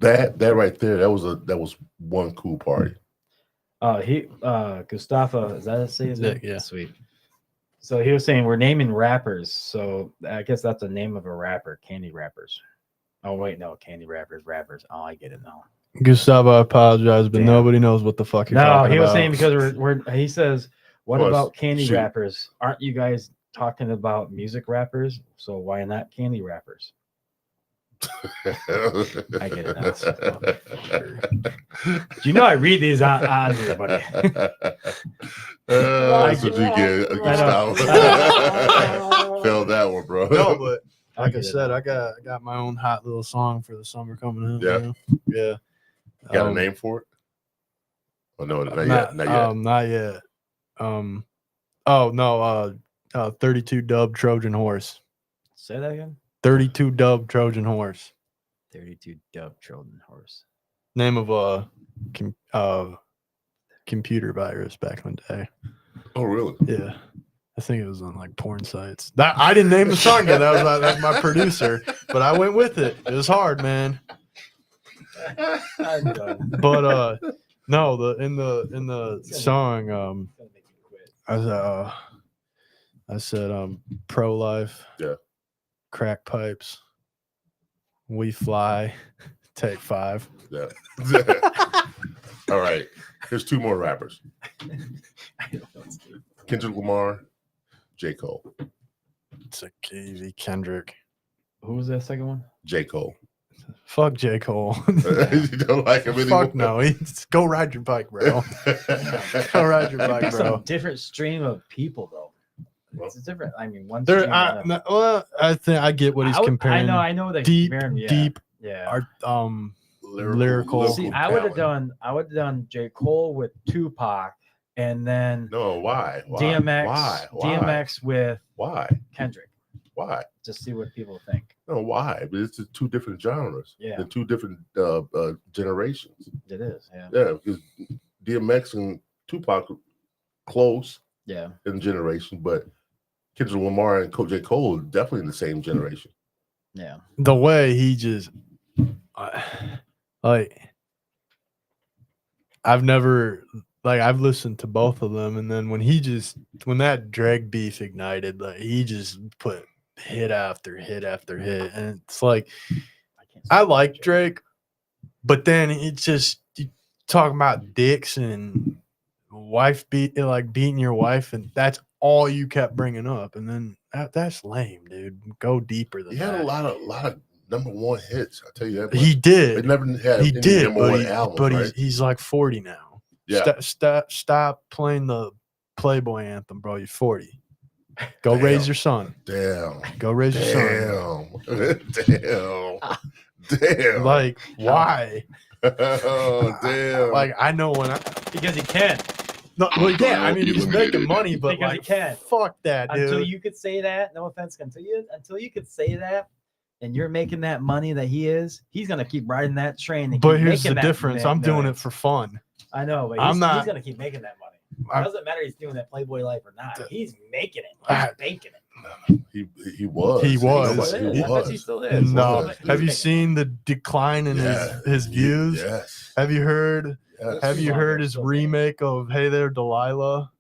that right there, that was one cool party. Gustavo, is that say his name? Yeah. Sweet. So he was saying we're naming rappers. So I guess that's the name of a rapper, Candy Rappers. Oh wait, no, Candy Rappers. Oh, I get it now. Gustavo, I apologize, but Damn. nobody knows what the fuck you're No, talking he was about. saying because we're he says, what Well, about candy shoot. rappers? Aren't you guys talking about music rappers? So why not candy rappers? I get it now. You know I read these on here, buddy. That's what you get. Gustavo. Failed that one, bro. No, but like I get it said, now. I got my own hot little song for the summer coming up. Yeah. You know? Yeah. Got a name for it? Oh no, not yet. Not yet. Oh no, 32 Dub Trojan Horse. Say that again. 32 Dub Trojan Horse. 32 Dub Trojan Horse. Name of a computer virus back in the day. Oh really? Yeah. I think it was on like porn sites. That I didn't name the song yet. That's my producer, but I went with it. It was hard, man. I'm done. But no, in the song I said pro life. Yeah. Crack pipes. We fly. Take 5. Yeah. All right. Here's 2 more rappers. Kendrick Lamar, J. Cole. It's a easy Kendrick. Who was that second one? J. Cole. Fuck J. Cole. You don't like him anymore? Fuck no. Go ride your bike, bro. Go ride your bike, It's a bro. different stream of people, though. It's different. I mean, one. There, stream of them. I think I get what he's comparing. I know that Deep, yeah. deep, Yeah. art, lyrical. See, I would have done J. Cole with Tupac, and then No, why? DMX. Why? DMX with Why? Kendrick. Why? Just see what people think. No, why? But it's 2 different genres. Yeah. They're 2 different generations. It is. Yeah. Yeah, because DMX and Tupac are close Yeah. in generation, but Kendrick Lamar and J. Cole are definitely in the same generation. Yeah. The way he just like I've listened to both of them, and then when that drag beef ignited, like he just put hit after hit after hit, and it's like can't I stand like that shit. Drake, but then it's just you talking about dicks and beating your wife, and that's all you kept bringing up, and then that's lame, dude. Go deeper than He had that. a lot of #1 hits. I tell you that. He But did. never had He any did, #1 albums, but right? he's like 40 now. Yeah. Stop playing the Playboy anthem, bro. You're 40. Go Damn. raise your son. Damn. Go raise your son. Damn. Damn. Like, why? Oh, damn. Like, I know when I. Because he can. No, well, yeah, I mean, he's making money, but Because like, he can. fuck that, dude. Until you could say that, no offense, until you could say that, and you're making that money that he is, he's gonna keep riding that train. And But keep here's the making that difference. I'm doing it millions. for fun. I know, but I'm he's not- gonna keep making that money. It I'm- doesn't matter if he's doing that Playboy life or not. He's making it. I- He's baking it. He was. He was. He I bet was. he still is. No, was, have you dude. seen the decline in his views? Yes. Have you heard? Yes. Have you heard his remake of "Hey There, Delilah"?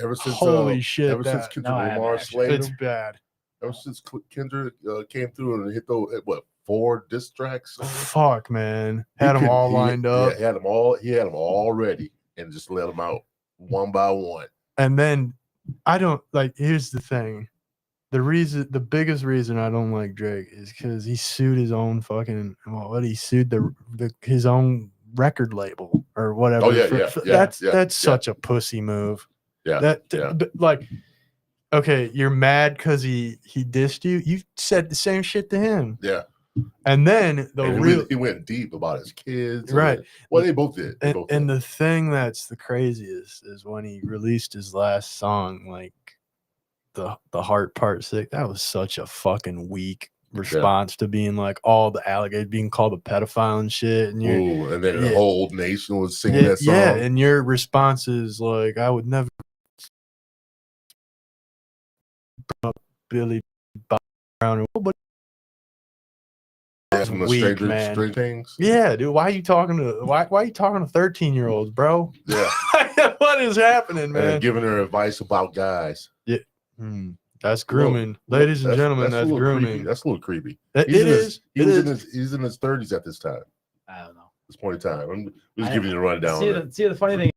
Ever since Holy shit, ever since that- Kendrick No, I haven't Lamar actually. slayed It's him, bad. ever since Kendrick came through and hit those 4 diss tracks, Fuck, man. He Had them could- all he- lined up, Yeah, he had them all ready, and just let them out one by one. and then I don't like. Here's the thing: the biggest reason I don't like Drake is because he sued his own fucking. Well, what he sued his own record label or whatever. Oh, yeah. That's such a pussy move. Yeah, But, like, okay, you're mad because he dissed you. You said the same shit to him, yeah. and then He went deep about his kids, Right. Well, they both did. They both and did. the thing that's the craziest is when he released his last song, like the Heart Part 6. That was such a fucking weak response to being like all the alligators being called a pedophile and shit. And you're Ooh, and then the yeah. whole nation was singing that song. yeah, and your response is like, I would never Billy Brown or but From the weak, Stranger man. Things. yeah, dude. Why are you talking to 13-year-olds, bro? Yeah. What is happening, And man? giving her advice about guys. That's grooming, ladies and gentlemen. That's a little grooming. creepy. That's a little creepy. It He's in his- is. He It was is. he's in his 30s at this time. I don't know. This point in time. I'm just I- giving you a rundown. See, on it. the funny thing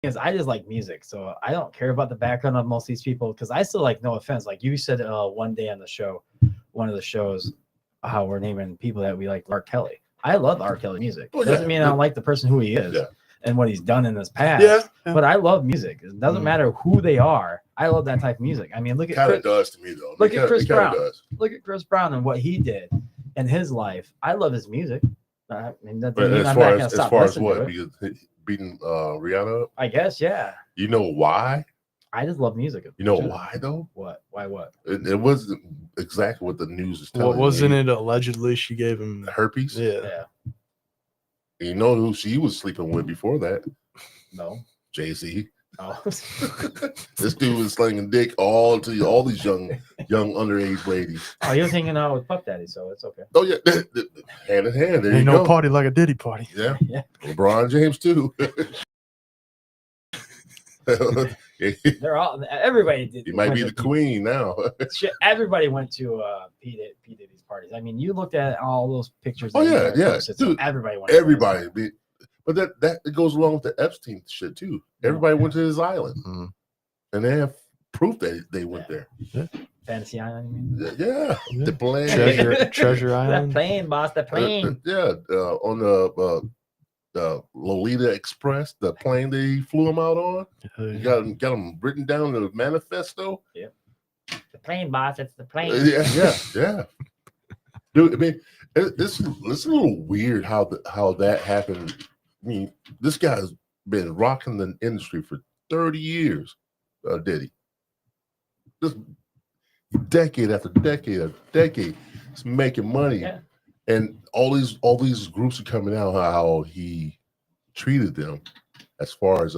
is, I just like music, so I don't care about the background of most of these people because I still like. No offense, like you said one day on the show, one of the shows, how we're naming people that we like. R. Kelly. I love R. Kelly music. Oh, It doesn't yeah. mean I don't like the person who he is Yeah. and what he's done in his past. Yeah. But I love music. It doesn't matter who they are. I love that type of music. I mean, look at Kind of Chris, does to me though. Look at Chris It kinda Brown. does. look at Chris Brown and what he did in his life. I love his music. I mean, that But doesn't mean as I'm far not as gonna stop what, listening to it. because beating Rihanna up, I guess, yeah. you know why? I just love music. You know Just- why though? What? Why? What? It wasn't exactly what the news is telling. What wasn't me. it? Allegedly, she gave him. Herpes. Yeah. Yeah. You know who she was sleeping with before that? No. Jay-Z. Oh. This dude was slinging dick all these young underage ladies. Oh, you're hanging out with Puff Daddy, so it's okay. Oh yeah, hand in hand. There Ain't you no go. party like a Diddy party. Yeah. Yeah. LeBron James too. They're all. Everybody did. You might went be to the queen now. Shit, everybody went to P Diddy's parties. I mean, you looked at all those pictures. Oh, that you yeah, guys yeah. posted, so Dude, everybody went. to those. Everybody. But that it goes along with the Epstein shit too. Everybody went to his island, Mhm. and they have proof that they went there. Fantasy Island. You mean? Yeah, Yeah. the plane. Treasure That Island. plane, boss. The plane. Yeah, on the Lolita Express, the plane they flew him out on. You got them written down in the manifesto. The plane, boss. It's the plane. Yeah. Dude, I mean, it's a little weird how that happened. I mean, this guy's been rocking the industry for 30 years. Did he? Just decade after decade after decade, he's making money, Yeah. and all these groups are coming out how he treated them, as far as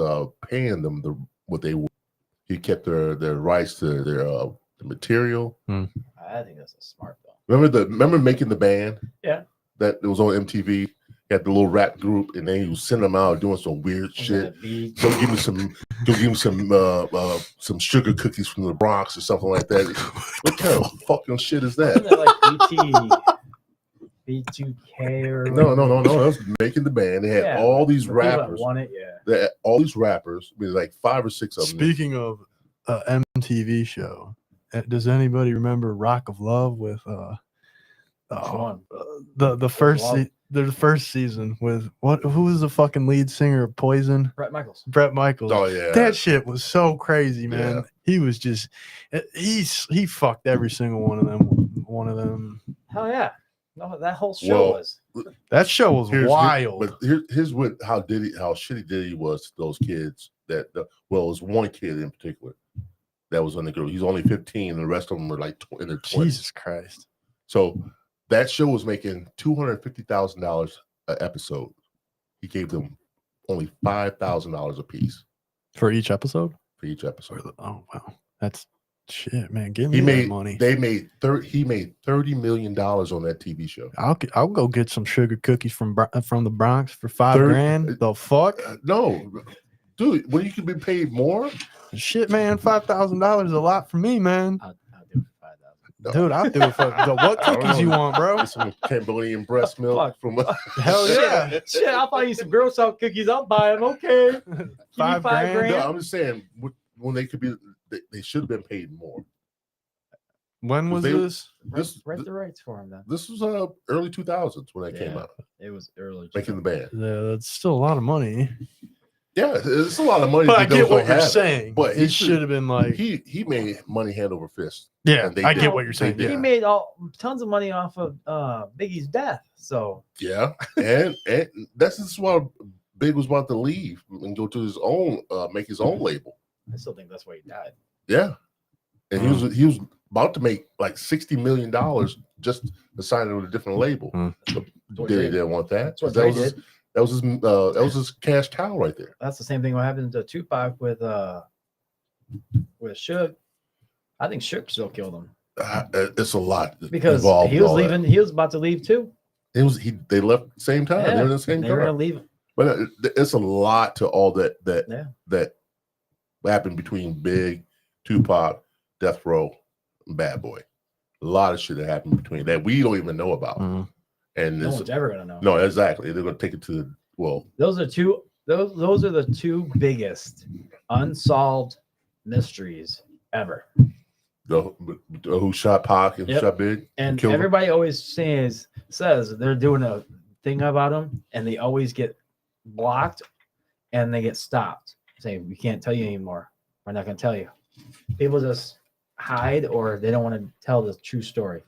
paying them what they were. He kept their rights to their the material. I think that's a smart though. Remember making the band? Yeah. That it was on MTV, He had the little rap group, and then he was sending them out doing some weird shit. Go give me some sugar cookies from the Bronx or something like that. What kind of fucking shit is that? Wasn't that like B2K or No. That was Making the Band. They had all these rappers. Won it, They had all these rappers. I mean, like 5 or 6 of them. Speaking of MTV show, does anybody remember Rock of Love with the first season with who was the fucking lead singer of Poison? Bret Michaels. Oh yeah, that shit was so crazy, man. Yeah. He was just he fucked every single one of them. Hell yeah. No, that whole show was. That show was wild. Here's how shitty Diddy was to those kids. It was one kid in particular that was on the group. He's only 15, and the rest of them were like in their 20s. Jesus Christ! So that show was making $250,000 an episode. He gave them only $5,000 a piece for each episode. Oh wow, that's shit, man. Give me that money. He made $30 million on that TV show. I'll go get some sugar cookies from the Bronx for $5,000. The fuck? No, dude. When you could be paid more. Shit, man. $5,000 is a lot for me, man. I'll do it for $5,000. Dude, I'll do it for what cookies you want, bro? Get some Cambodian breast milk from. Hell yeah! Shit, I'll buy you some Girl Scout cookies. I'll buy them. Okay, $5,000. No, I'm just saying when they could be. They should have been paid more. When was this? Rent the rights for him then. This was early 2000s when that came out. It was early. Making the Band. Yeah, that's still a lot of money. Yeah, it's a lot of money. But I get what you're saying. But it should have been like he made money hand over fist. Yeah, I get what you're saying. He made tons of money off of Biggie's death. So yeah, and that's just why Big was about to leave and go to his own, make his own label. I still think that's why he died. Yeah, and he was about to make like $60 million just to sign it with a different label. But Diddy didn't want that. That was his cash cow right there. That's the same thing what happened to Tupac with Suge. I think Suge still killed him. It's a lot because he was leaving. That. He was about to leave too. They left at the same time. Yeah, they were in the same car. They were gonna leave. But it's a lot to all that happened between Big, Tupac, Death Row, and Bad Boy. A lot of shit that happened between that we don't even know about. And no one's ever gonna know. No, exactly. They're gonna take it to Those are the two biggest unsolved mysteries ever. Who shot Pac and shot Big? And everybody always says they're doing a thing about them, and they always get blocked and they get stopped. Saying we can't tell you anymore. We're not gonna tell you. People just hide or they don't want to tell the true story.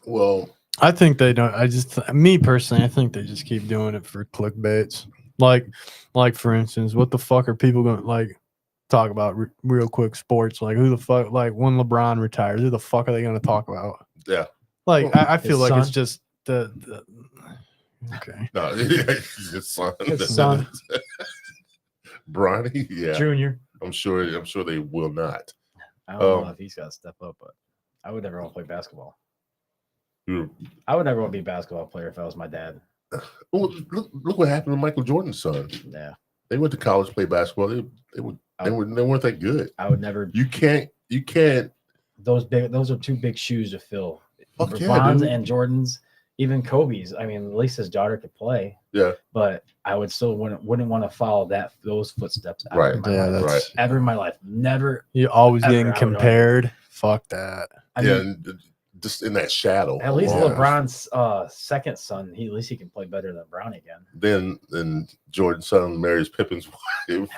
Well, I think they don't. Me personally, I think they just keep doing it for clickbaits. Like for instance, what the fuck are people going to talk about real quick sports? Like who the fuck, like when LeBron retires, who the fuck are they going to talk about? Yeah. I feel like it's just the okay. No, his son. His son. Bronny, yeah. Junior. I'm sure they will not. I don't know if he's got to step up, but I would never want to play basketball. I would never want to be a basketball player if I was my dad. Well, look what happened to Michael Jordan's son. Yeah, they went to college to play basketball. They weren't that good. I would never. You can't. Those are two big shoes to fill. LeBron's and Jordan's, even Kobe's. I mean, at least his daughter could play. Yeah, but I would still wouldn't want to follow those footsteps. Right. Ever in my life, never. You're always getting compared. Fuck that. I mean, just in that shadow. At least LeBron's second son, at least he can play better than Brown again. Then Jordan's son marries Pippen's wife.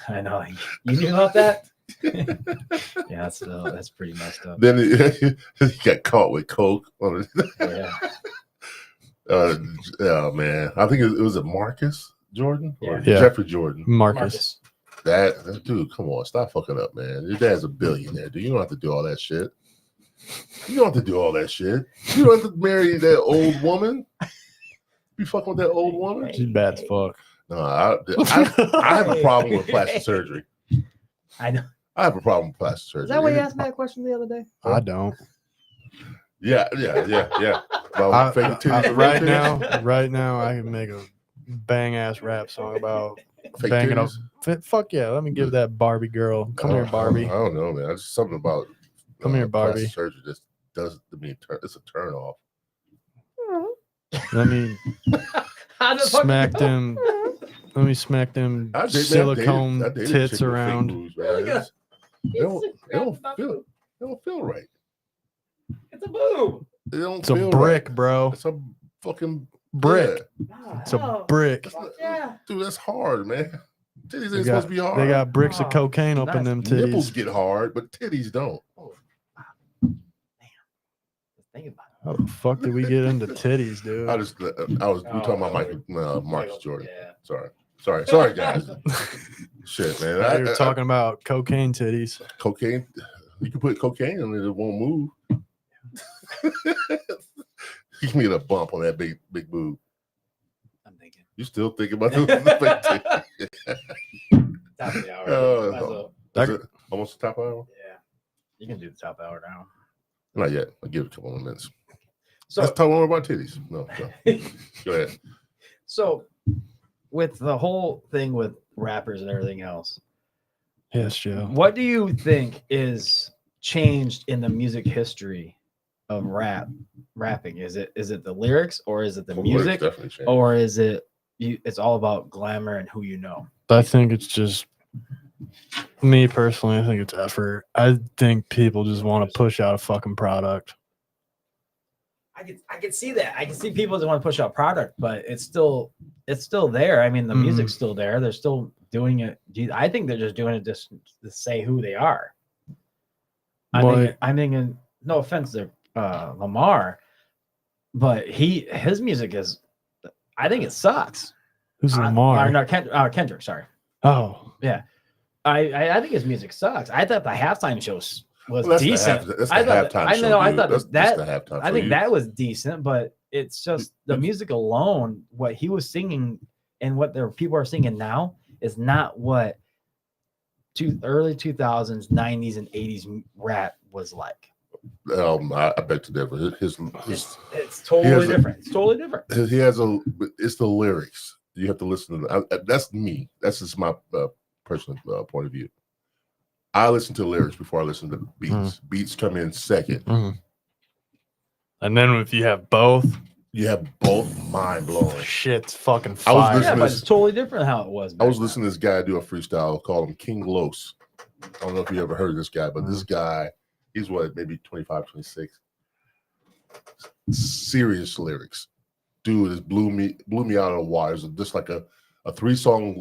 I know. You knew about that? Yeah, that's pretty messed up. Then he got caught with coke. Yeah. Oh man, I think it was Marcus Jordan or yeah. Jeffrey Jordan. Marcus. That dude, come on, stop fucking up, man. Your dad's a billionaire, dude. You don't have to do all that shit. You don't have to do all that shit. You don't have to marry that old woman. You fucking with that old woman? She's bad as fuck. No, I have a problem with plastic surgery. I know. I have a problem with plastic surgery. Is that why you asked me that question the other day? I don't. Yeah. About fake titties. Right now, I can make a bang ass rap song about Fake banging up. titties? Fuck yeah! Let me give that Barbie girl. Come here, Barbie. I don't know, man. It's something about Come here, Barbie. plastic surgery just does to me. It's a turn off. Let me How the fuck smack you know? them. Let me smack them I silicone dated a tits chick with fake around. boobs, man. They don't feel right. It's a boob. They don't It's a feel brick, right. bro. It's a fucking Brick. Yeah. It's a brick. Yeah. Dude, that's hard, man. Titties They ain't got, supposed to be hard. they got bricks of Oh, cocaine up in nice. them Nipples titties. get hard, but titties don't. Think about it. How the fuck did we get into titties, dude? We talking about Marcus Jordan. Yeah. Sorry, guys. Shit, man. Now you're talking about cocaine titties. Cocaine. You can put cocaine in it; it won't move. You can get a bump on that big boob. I'm thinking. You still thinking about the Top of the hour. Is it almost the top hour? Yeah. You can do the top hour now. Not yet. I'll give it a couple more minutes. So Let's talk more about titties. No. Go ahead. So with the whole thing with rappers and everything else, Yes, Joe. what do you think is changed in the music history of rapping? Is it the lyrics, or is it the music, or is it it's all about glamour and who you know? I think it's just me personally. I think it's effort. I think people just want to push out a fucking product. I can see that. I can see people that want to push out product, but it's still there. I mean, the music's still there. They're still doing it. I think they're just doing it just to say who they are. I mean, no offense to Lamar, but his music is. I think it sucks. Who's Lamar? No, Kendrick. Sorry. Oh, yeah. I think his music sucks. I thought the halftime show was decent. That's the halftime show. I think that was decent, but it's just the music alone. What he was singing and what the people are singing now is not what early 2000s, 90s, and 80s rap was like. I bet to differ. It's totally different. It's totally different. It's the lyrics. You have to listen to them. That's me. That's just my personal point of view. I listen to lyrics before I listen to beats. Beats come in second. And then if you have both, mind blowing. Shit's fucking fire. Yeah, but it's totally different how it was. I was listening to this guy do a freestyle, called him King Los. I don't know if you ever heard of this guy, but this guy, he's maybe 25, 26. Serious lyrics. Dude, it blew me out of the water. It was just like a 3-song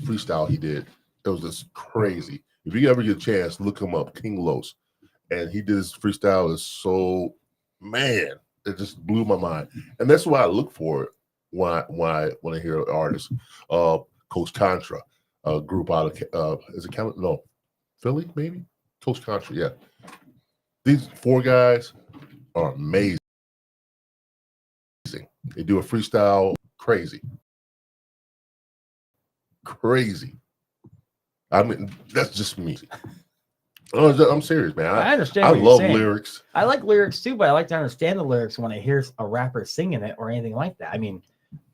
freestyle he did. It was just crazy. If you ever get a chance, look him up, King Los. And he did his freestyle. Is so, man, it just blew my mind. And that's why I look for it when I hear an artist. Coach Contra, a group out of Philly, maybe? Coach Contra, yeah. These 4 guys are amazing. They do a freestyle crazy. I mean, that's just me. I'm serious, man. I understand. I love lyrics. I like lyrics too, but I like to understand the lyrics when I hear a rapper singing it or anything like that. I mean,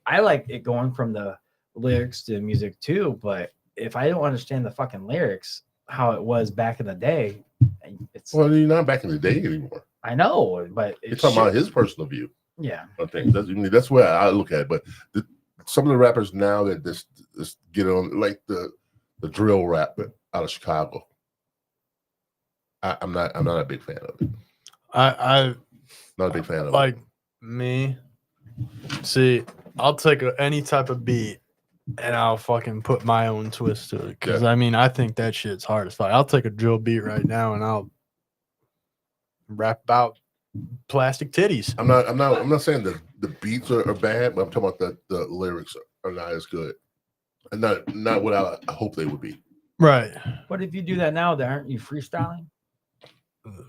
I like it going from the lyrics to music too, but if I don't understand the fucking lyrics, how it was back in the day, you're not back in the day anymore. I know, but you're talking about his personal view. Yeah, I think that's where I look at it. But some of the rappers now that just get on, like the drill rap out of Chicago. I'm not a big fan of it. I'm not a big fan of it. Like me, see, I'll take any type of beat and I'll fucking put my own twist to it. Because I mean, I think that shit's hard as fuck. I'll take a drill beat right now and I'll rap about plastic titties. I'm not saying the beats are bad, but I'm talking about the lyrics are not as good. And not what I hope they would be. Right. But if you do that now, then aren't you freestyling?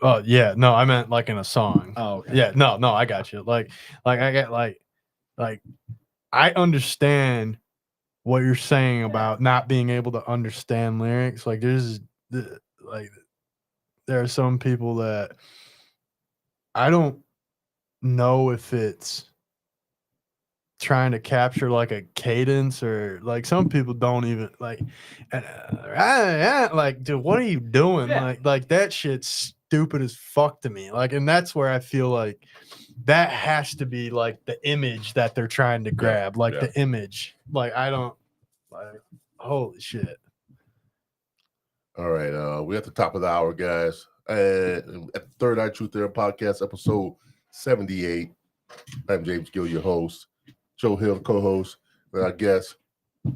Oh yeah, no, I meant like in a song. Oh okay. Yeah, no, I got you. Like I get like I understand what you're saying about not being able to understand lyrics. Like there are some people that I don't know if it's trying to capture like a cadence or like some people don't even like like dude, what are you doing? Yeah. Like that shit's stupid as fuck to me. Like, and that's where I feel like that has to be like the image that they're trying to grab, like the image. Like I don't like holy shit. All right, we're at the top of the hour, guys. At the Third Eye Truth There podcast, episode 78. I'm James Gill, your host. Joe Hill, co-host. And our guest,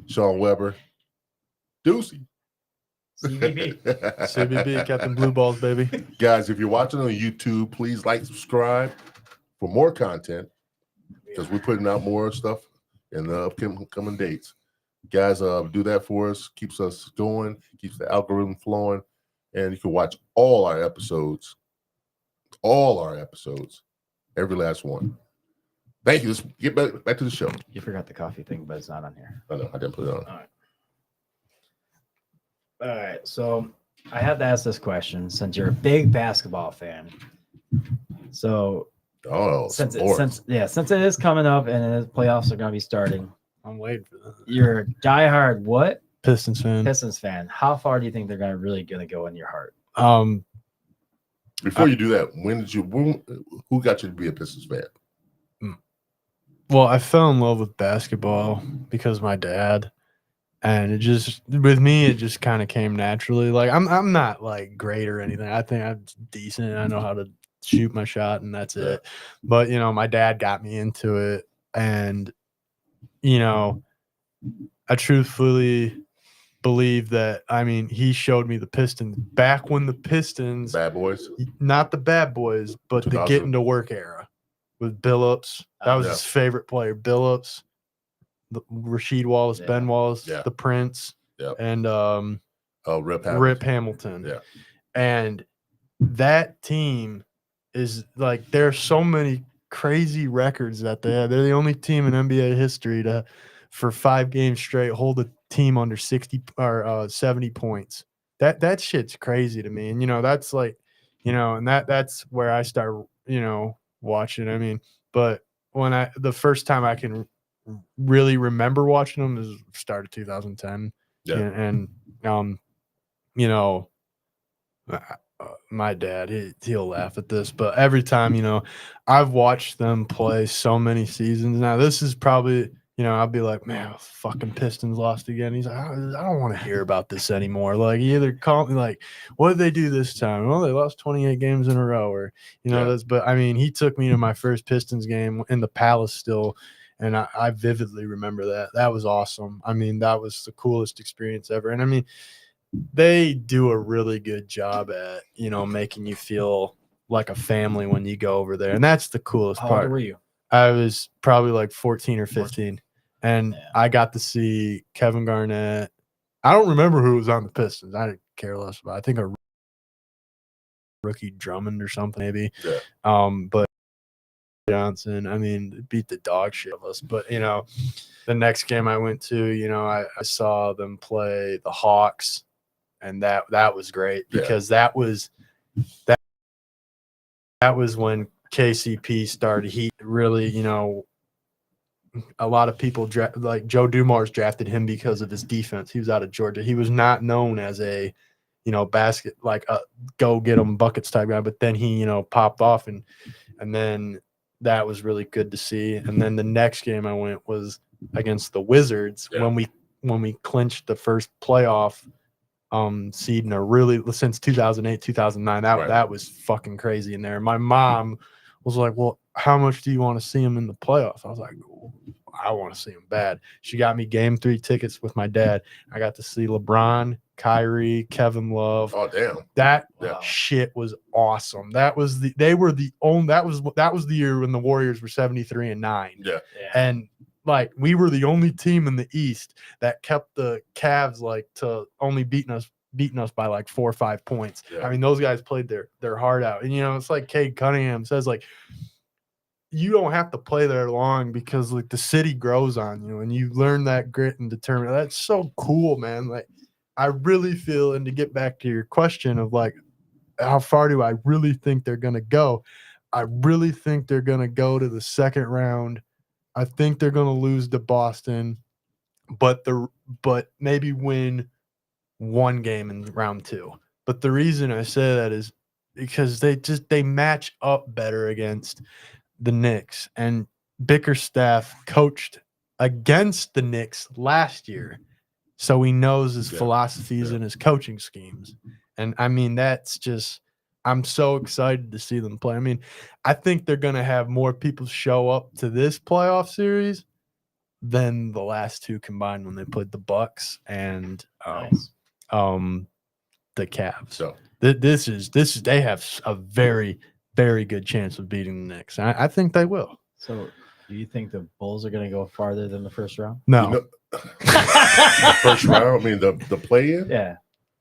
Shawn Weber. Deucey. CBB. Captain Blue Balls, baby. Guys, if you're watching on YouTube, please like, subscribe for more content because we're putting out more stuff in the upcoming dates. Guys, do that for us. Keeps us going. Keeps the algorithm flowing. And you can watch all our episodes. Every last one. Thank you. Let's get back to the show. You forgot the coffee thing, but it's not on here. I know. I didn't put it on. All right. So I have to ask this question since you're a big basketball fan. So since it is coming up and the playoffs are going to be starting, I'm waiting for that. You're a diehard what? Pistons fan. How far do you think they're going to go in your heart? Before you do that, who got you to be a Pistons fan? Well, I fell in love with basketball because of my dad, and it just kind of came naturally. Like I'm not like great or anything. I think I'm decent. I know how to shoot my shot, and that's it. But my dad got me into it, and I truthfully believe that. I mean, he showed me the Pistons back when the Pistons, Bad Boys, not the Bad Boys, but the getting to work era with Billups. That was his favorite player, Billups, Rasheed Wallace, Ben Wallace, the Prince, and Rip Hamilton. Yeah, and that team is like there's so many crazy records that they have. They're the only team in NBA history to, for 5 games straight, hold a team under 60 or 70 points. That shit's crazy to me. And that's like, and that's where I start, watching. I mean, but when the first time I can really remember watching them is start of 2010. My dad, he'll laugh at this, but every time, I've watched them play so many seasons. Now this is probably, I'll be like, man, fucking Pistons lost again. He's like, I don't want to hear about this anymore. Like, he either call me like, what did they do this time? Well, they lost 28 games in a row, or but I mean, he took me to my first Pistons game in the Palace still, and I vividly remember that. That was awesome. I mean, that was the coolest experience ever. And I mean, they do a really good job at, making you feel like a family when you go over there. And that's the coolest part. How old were you? I was probably like 14 or 15. And I got to see Kevin Garnett. I don't remember who was on the Pistons. I didn't care less about. I think a rookie Drummond or something maybe. Yeah. But Johnson, I mean, beat the dog shit of us. But the next game I went to, I saw them play the Hawks, and that was great because that was when KCP started. He really, a lot of people like Joe Dumars drafted him because of his defense. He was out of Georgia. He was not known as a, basket, like a go get them buckets type guy, but then he, popped off and then that was really good to see. And then the next game I went was against the Wizards when we clinched the first playoff seed in a really since 2008, 2009. That was fucking crazy in there. My mom was like, well, how much do you want to see him in the playoffs? I was like, I want to see him bad. She got me game 3 tickets with my dad. I got to see LeBron, Kyrie, Kevin Love. Oh, damn. That shit was awesome. That was the year when the Warriors were 73-9. Yeah. And like we were the only team in the East that kept the Cavs like to only beating us by like 4 or 5 points. Yeah. I mean, those guys played their heart out. And it's like Cade Cunningham says, like, you don't have to play there long because like the city grows on you and you learn that grit and determination. That's so cool, man. Like I really feel, and to get back to your question of like how far do I really think they're gonna go? I really think they're gonna go to the second round. I think they're gonna lose to Boston, but maybe win one game in round 2. But the reason I say that is because they match up better against the Knicks, and Bickerstaff coached against the Knicks last year, so he knows his philosophies and his coaching schemes. And I mean, that's just, I'm so excited to see them play. I mean, I think they're going to have more people show up to this playoff series than the last 2 combined when they played the Bucks and the Cavs. So this is they have a very, very good chance of beating the Knicks. I think they will. So, do you think the Bulls are going to go farther than the first round? No. The first round. I mean, the play-in. Yeah.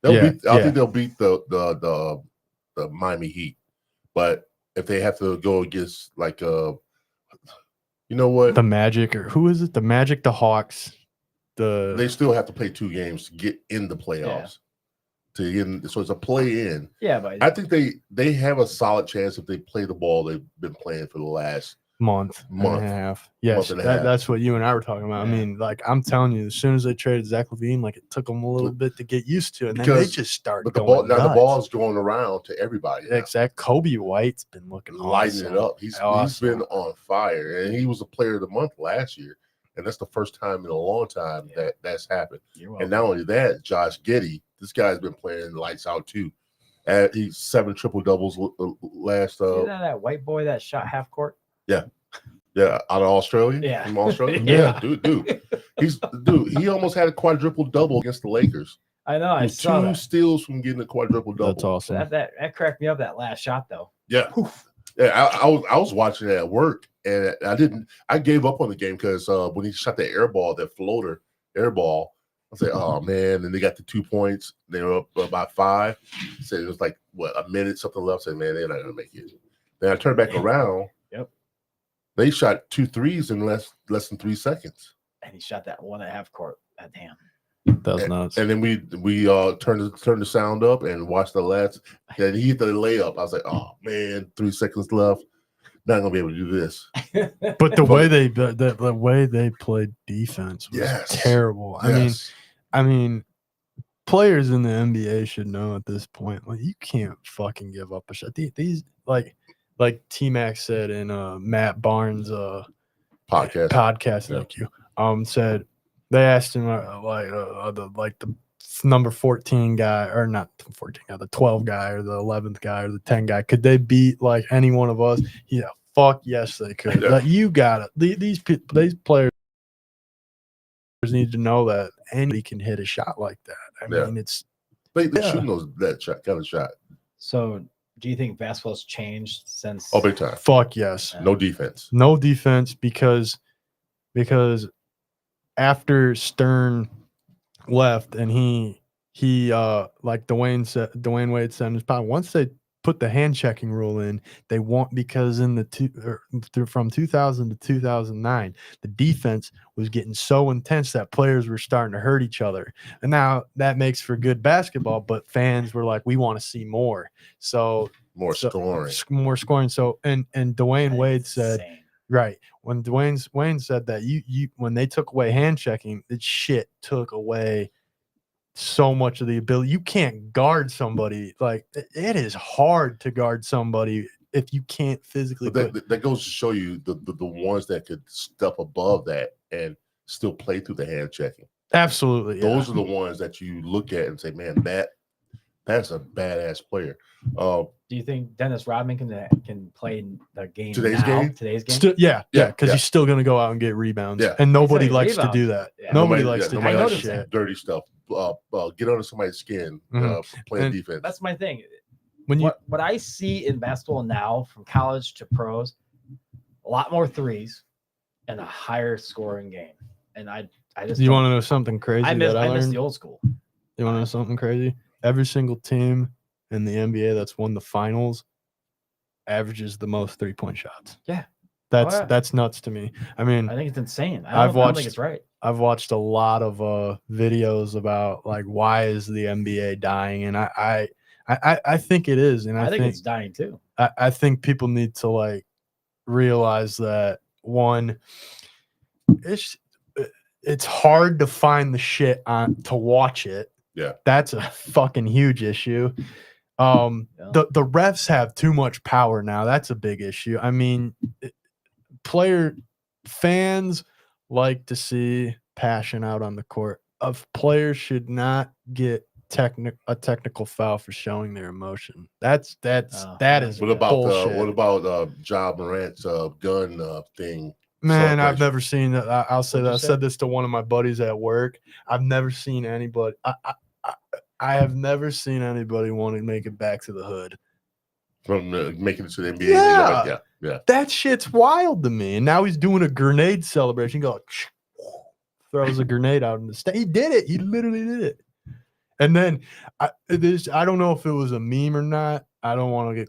I think they'll beat the Miami Heat, but if they have to go against like you know what, the Magic, or who is it? The Magic, the Hawks. They still have to play 2 games to get in the playoffs. So it's a play-in. Yeah, but I think they have a solid chance if they play the ball they've been playing for the last month and a half. Yes, that's what you and I were talking about. Yeah. I mean, like, I'm telling you, as soon as they traded Zach LaVine, like, it took them a little bit to get used to, and then they just start. But the ball is going around to everybody. Exactly. Kobe White's been looking lighting awesome. it up. He's been on fire, and he was a player of the month last year, and that's the first time in a long time that's happened. And not only that, Josh Giddey, this guy's been playing lights out too. He's 7 triple doubles last. See that white boy that shot half court? Yeah, out of Australia. Yeah, from Australia. Yeah, dude. He almost had a quadruple double against the Lakers. I know. I saw 2 steals from getting a quadruple double. That's awesome. That cracked me up. That last shot though. Yeah. I was watching it at work, and I gave up on the game because when he shot the air ball, I said, oh man, and they got the 2 points. They were up about 5. Said it was like a minute something left. I said, man, they're not gonna make it. Then I turned back around. Yep. They shot 2 threes in less than 3 seconds. And he shot that one at half court. Damn. That was nuts. And then we turned the sound up and watched the last. And he hit the layup. I was like, oh man, 3 seconds left. Not gonna be able to do this. But the way they played defense was terrible. I mean, players in the NBA should know at this point, like, you can't fucking give up a shot. These like T-Mac said in Matt Barnes' podcast. Thank you. Said they asked him the number 14 guy, or not the 14 guy, the 12 guy or the 11th guy or the 10 guy, could they beat like any one of us? Yeah, fuck yes they could. Yeah. Like, you got it. These players need to know that anybody can hit a shot like that. I mean, it's they shouldn't know that kind of shot. So, do you think basketball's changed since? Oh, big time. Fuck yes. No defense. No defense because after Stern left and he like Dwayne Wade said in his pod, once they put the hand checking rule in, they want, because in from 2000 to 2009, the defense was getting so intense that players were starting to hurt each other. And now that makes for good basketball, but fans were like, we want to see more. So more scoring. So and Dwayne Wade said, right, when Wayne said that you when they took away hand checking, it shit took away so much of the ability. You can't guard somebody. Like, it is hard to guard somebody if you can't physically. That goes to show you the ones that could step above that and still play through the hand checking. Absolutely. Those are the ones that you look at and say, man, that's a badass player. Do you think Dennis Rodman can play in the game Today's game? Yeah, because he's still going to go out and get rebounds. Yeah. And nobody likes to do that. Yeah. Nobody likes to do that likes shit. Dirty stuff. Get under somebody's skin, playing defense. That's my thing. What I see in basketball now, from college to pros, a lot more threes and a higher scoring game. And I just want to know something crazy? I miss the old school. You want to know something crazy? Every single team in the NBA that's won the finals averages the most 3-point shots. Yeah. That's nuts to me. I mean, I think it's insane. I don't think it's right. I've watched a lot of videos about, like, why is the NBA dying, and I I think it is, and I I think think it's dying too. I think people need to like realize that one, it's hard to find the shit on to watch it. Yeah. That's a fucking huge issue. Yeah. The refs have too much power now. That's a big issue. I mean, fans like to see passion out on the court. Players should not get a technical foul for showing their emotion. That is What about bullshit. Ja Morant's gun thing? Man, I've celebration? never seen that. I'll say What'd that. you I say? said this to one of my buddies at work. I've never seen anybody. I have never seen anybody want to make it back to the hood. From making it to the NBA. Yeah. Yeah. That shit's wild to me. And now he's doing a grenade celebration. Go throws a grenade out in the state. He did it. He literally did it. And then I don't know if it was a meme or not. I don't want to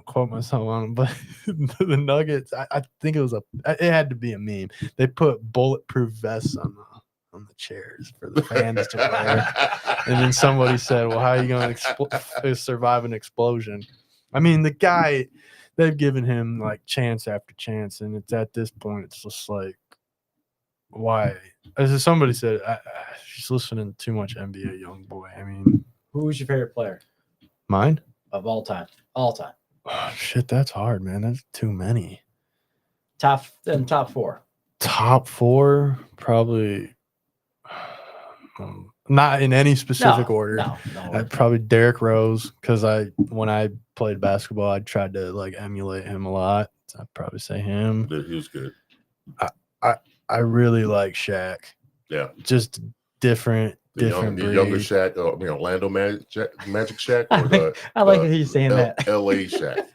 quote myself on it, but the Nuggets, I think it had to be a meme. They put bulletproof vests on the chairs for the fans to wear. And then somebody said, well, how are you going to survive an explosion? I mean, the guy, they've given him like chance after chance. And it's at this point, it's just like, why? As somebody said, she's listening to too much NBA young boy. I mean, Who's your favorite player mine? of all time? All time. Oh, shit, that's hard, man. That's too many. Top 4. Top 4, probably not in any specific order. No. Probably Derrick Rose, because when I played basketball, I tried to like emulate him a lot. So I'd probably say him. He was good. I really like Shaq. Yeah. Just different The younger breed. Shaq, Orlando Magic Shaq, or I like that he's saying that. LA Shaq.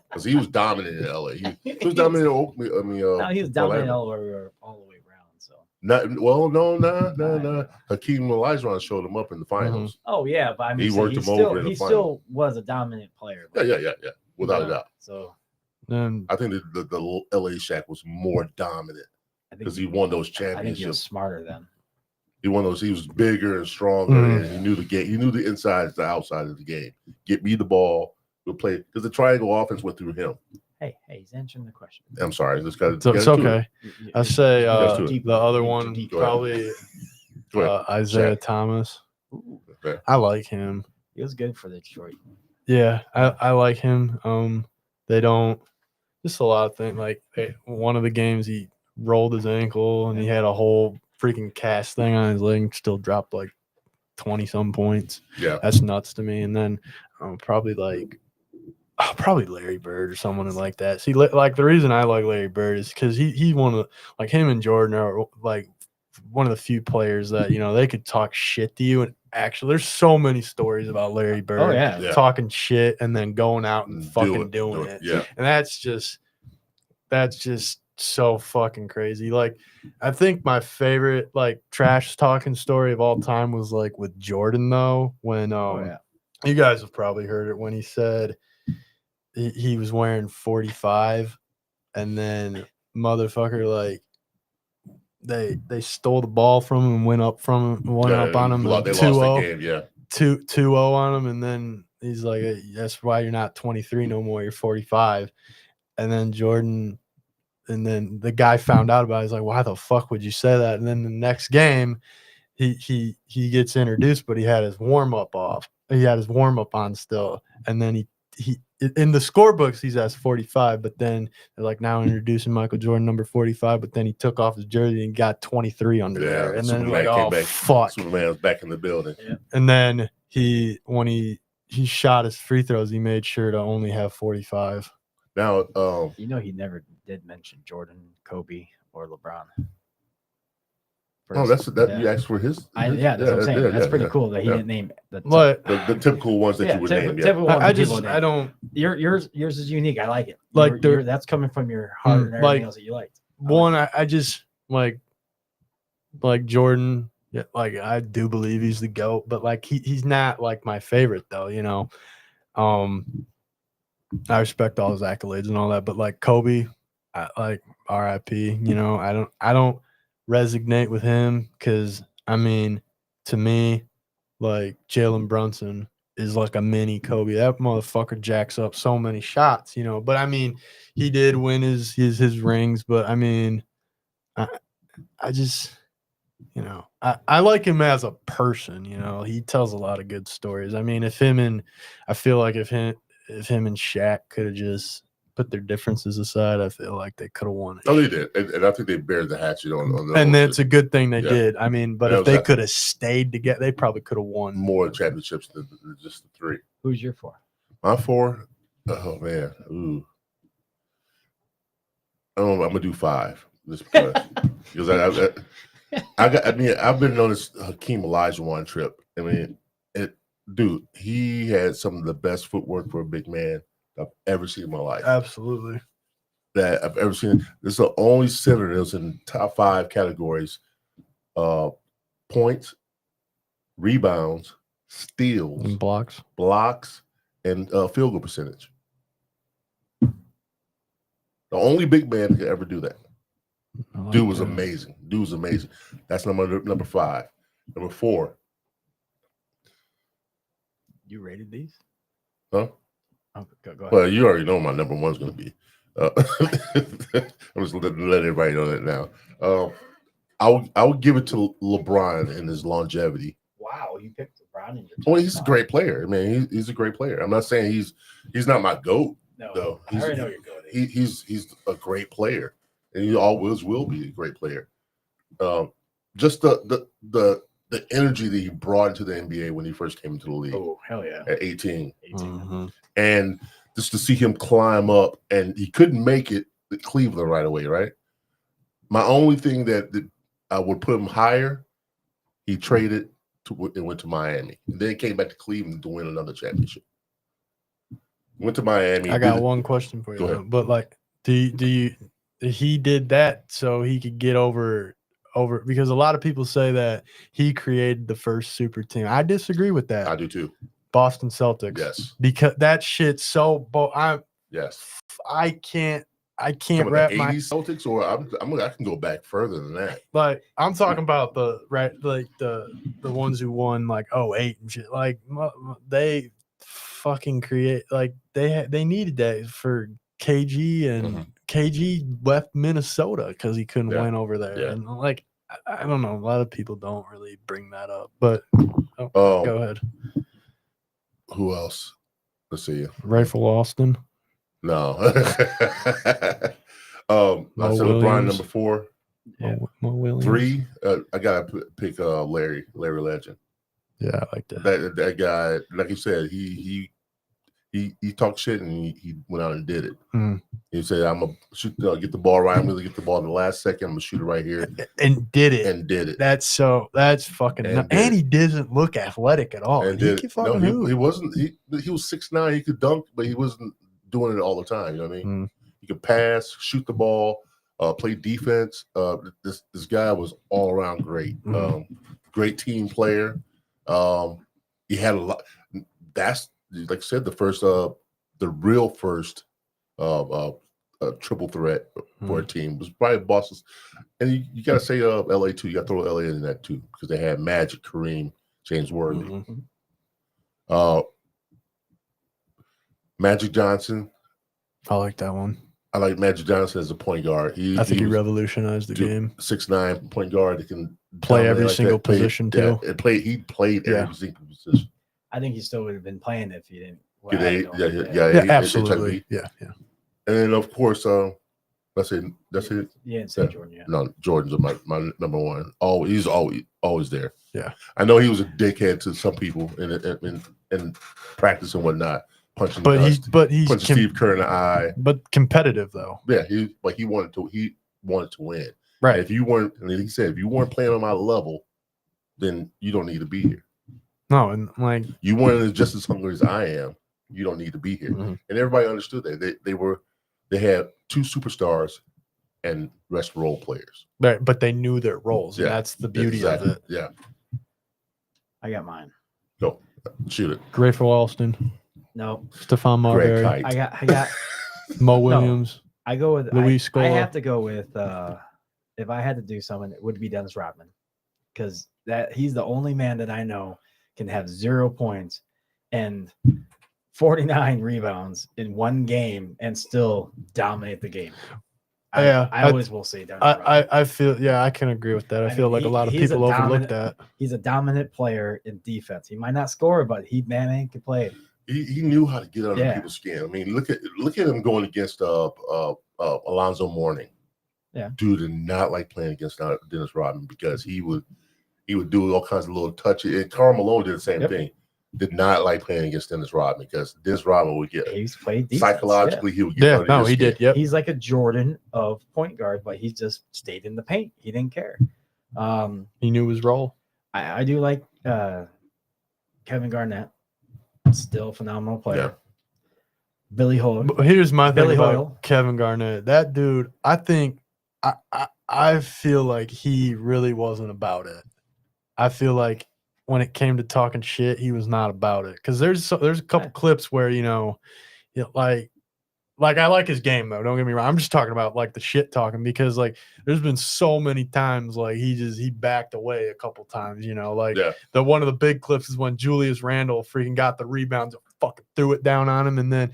Because he was dominant in LA. He was dominant in Oakland. No, he was dominant Orlando. all the way around. So. No. Hakeem Olajuwon showed him up in the finals. Oh yeah, but I mean, He worked him over in the he final. still was a dominant player. But, Yeah. Without a doubt. So And I think the LA Shaq was more dominant because he won those championships. I think he was smarter then. He won those. He was bigger and stronger, and he knew the game. He knew the insides, the outside of the game. Get me the ball. We'll play because the triangle offense went through him. Hey, he's answering the question. I'm sorry, this guy. it's okay. I say to the other one probably Isaiah Thomas. Okay. I like him. He was good for Detroit. Yeah, I like him. They don't just a lot of things. Like one of the games, he rolled his ankle and he had a whole freaking cast thing on his leg. And still dropped like 20-some points. Yeah, That's nuts to me. And then probably Larry Bird or someone like that. See, like the reason I like Larry Bird is because he one of like him and Jordan are like one of the few players that they could talk shit to you, and actually there's so many stories about Larry Bird talking shit and then going out and fucking doing it. Yeah, and that's just so fucking crazy. Like I think my favorite like trash talking story of all time was like with Jordan though, when you guys have probably heard it, when he said he was wearing 45 and then motherfucker like they stole the ball from him and went up on him, they lost the game. Yeah, 2-0 on him, and then he's like, hey, that's why you're not 23 no more, you're 45. And then Jordan, and then the guy found out about it. He's like, why the fuck would you say that? And then the next game he gets introduced, but he had his warm-up off. He had his warm-up on still, and then he in the scorebooks he's at 45, but then they're like now introducing Michael Jordan number 45, but then he took off his jersey and got 23 under there, and then like, oh fuck, Superman was back in the building. Yeah. And then when he shot his free throws, he made sure to only have 45. Now, he never did mention Jordan, Kobe, or LeBron. You asked for his. That's what I'm saying. That's pretty cool that he didn't name the typical ones that you would name. I don't. Yours is unique. I like it. Like that's coming from your heart and everything else that you liked. I just like Jordan. Yeah, like I do believe he's the GOAT, but like he's not like my favorite though. I respect all his accolades and all that, but like Kobe, I like R.I.P. I don't resonate with him because I mean, to me, like Jalen Brunson is like a mini Kobe. That motherfucker jacks up so many shots, you know. But I mean, he did win his rings. But I mean, I just, you know, I like him as a person. You know, he tells a lot of good stories. I mean, I feel like if him and Shaq could have just put their differences aside, I feel like they could have won it. Oh, they did, and I think they buried the hatchet on the. And that's a good thing they Yeah. did. I mean, but And if they could have stayed together, they probably could have won more championships than just the 3. Who's your 4? My 4, oh man, ooh. I'm gonna do 5 just because I've been on this Hakeem Olajuwon trip. I mean, dude, he had some of the best footwork for a big man I've ever seen in my life. Absolutely. That I've ever seen. This is the only center that was in top 5 categories: points, rebounds, steals, And blocks, and field goal percentage. The only big man that could ever do that. Dude was amazing. That's number 5. Number 4. You rated these? Huh? Oh, go ahead. Well, you already know my number 1's going to be. I'm just letting everybody know that now. I would give it to LeBron in his longevity. Wow, you picked LeBron in your. Well, he's a great player. I mean, he's a great player. I'm not saying he's not my GOAT. No, though. I already know you're good. He's a great player, and he always will be a great player. Just the energy that he brought into the NBA when he first came into the league. Oh, hell yeah! At 18. Mm-hmm. And just to see him climb up, and he couldn't make it at Cleveland right away, right? My only thing that I would put him higher, he traded and went to Miami, and then came back to Cleveland to win another championship. Went to Miami. I got one question for you, though. But like, he did that so he could get over because a lot of people say that he created the first super team. I disagree with that. I do too. Boston Celtics. Yes. Because that shit's so yes. I can't wrap the 80s my Celtics, or I can go back further than that. Like I'm talking about the ones who won like 08 and shit. Like they fucking create, like they needed that for KG, and KG left Minnesota because he couldn't win over there. Yeah. And like I don't know, a lot of people don't really bring that up. But go ahead. Who else? Let's see. Rifle Austin. No. I said LeBron number 4. Yeah, Mo Williams. 3. I gotta pick Larry Legend. Yeah, I like that. That guy, like you said, he talked shit and he went out and did it. He said, "I'm gonna shoot, get the ball right. I'm gonna get the ball in the last second. I'm gonna shoot it right here," and did it. That's fucking. And he doesn't look athletic at all. And he wasn't. He was 6'9". He could dunk, but he wasn't doing it all the time. You know what I mean? He could pass, shoot the ball, play defense. This guy was all around great. Great team player. He had a lot. That's like I said, the real first triple threat for a team was probably Boston. And you got to say LA too. You got to throw LA in that too because they had Magic, Kareem, James Worthy. Magic Johnson. I like that one. I like Magic Johnson as a point guard. I think he revolutionized the game. 6'9" point guard that can play every single position too. He played every single position. I think he still would have been playing if he didn't. Absolutely. Yeah. And then of course, that's it. Yeah, Jordan. Yeah. No, Jordan's my number 1. He's always there. Yeah. I know he was a dickhead to some people in practice and whatnot, punching Steve Kerr in the eye. But competitive though. Yeah, he wanted to win. Right. If you weren't, and he said, if you weren't playing on my level, then you don't need to be here. No, and like you weren't just as hungry as I am. You don't need to be here. And everybody understood that they had 2 superstars and rest role players. Right, but they knew their roles. Yeah, and that's the beauty of it. Yeah. I got mine. Go shoot it. Grateful Austin. No. Stephon Marbury. I got Mo Williams. I go with Luis Scola. I have to go with if I had to do someone, it would be Dennis Rodman, because he's the only man that I know can have 0 points and 49 rebounds in one game and still dominate the game. I always will say Dennis Rodman. I feel, I can agree with that. I feel like a lot of people overlook that. He's a dominant player in defense. He might not score, but he can play. He knew how to get under people's skin. I mean, look at him going against Alonzo Mourning. Yeah, dude did not like playing against Dennis Rodman because he would do all kinds of little touches. And Karl Malone did the same thing. Did not like playing against Dennis Rodman because Dennis Rodman would get psychologically he would get under his skin. Did. Yep. He's like a Jordan of point guard, but he just stayed in the paint. He didn't care. He knew his role. I do like Kevin Garnett, still a phenomenal player. Yeah. Billy Hoyle. Here's my thing about Kevin Garnett. That dude, I think I feel like he really wasn't about it. I feel like when it came to talking shit, he was not about it. Because there's a couple clips where like I like his game though. Don't get me wrong. I'm just talking about like the shit talking because like there's been so many times like he backed away a couple times. The one of the big clips is when Julius Randle freaking got the rebounds, fucking threw it down on him, and then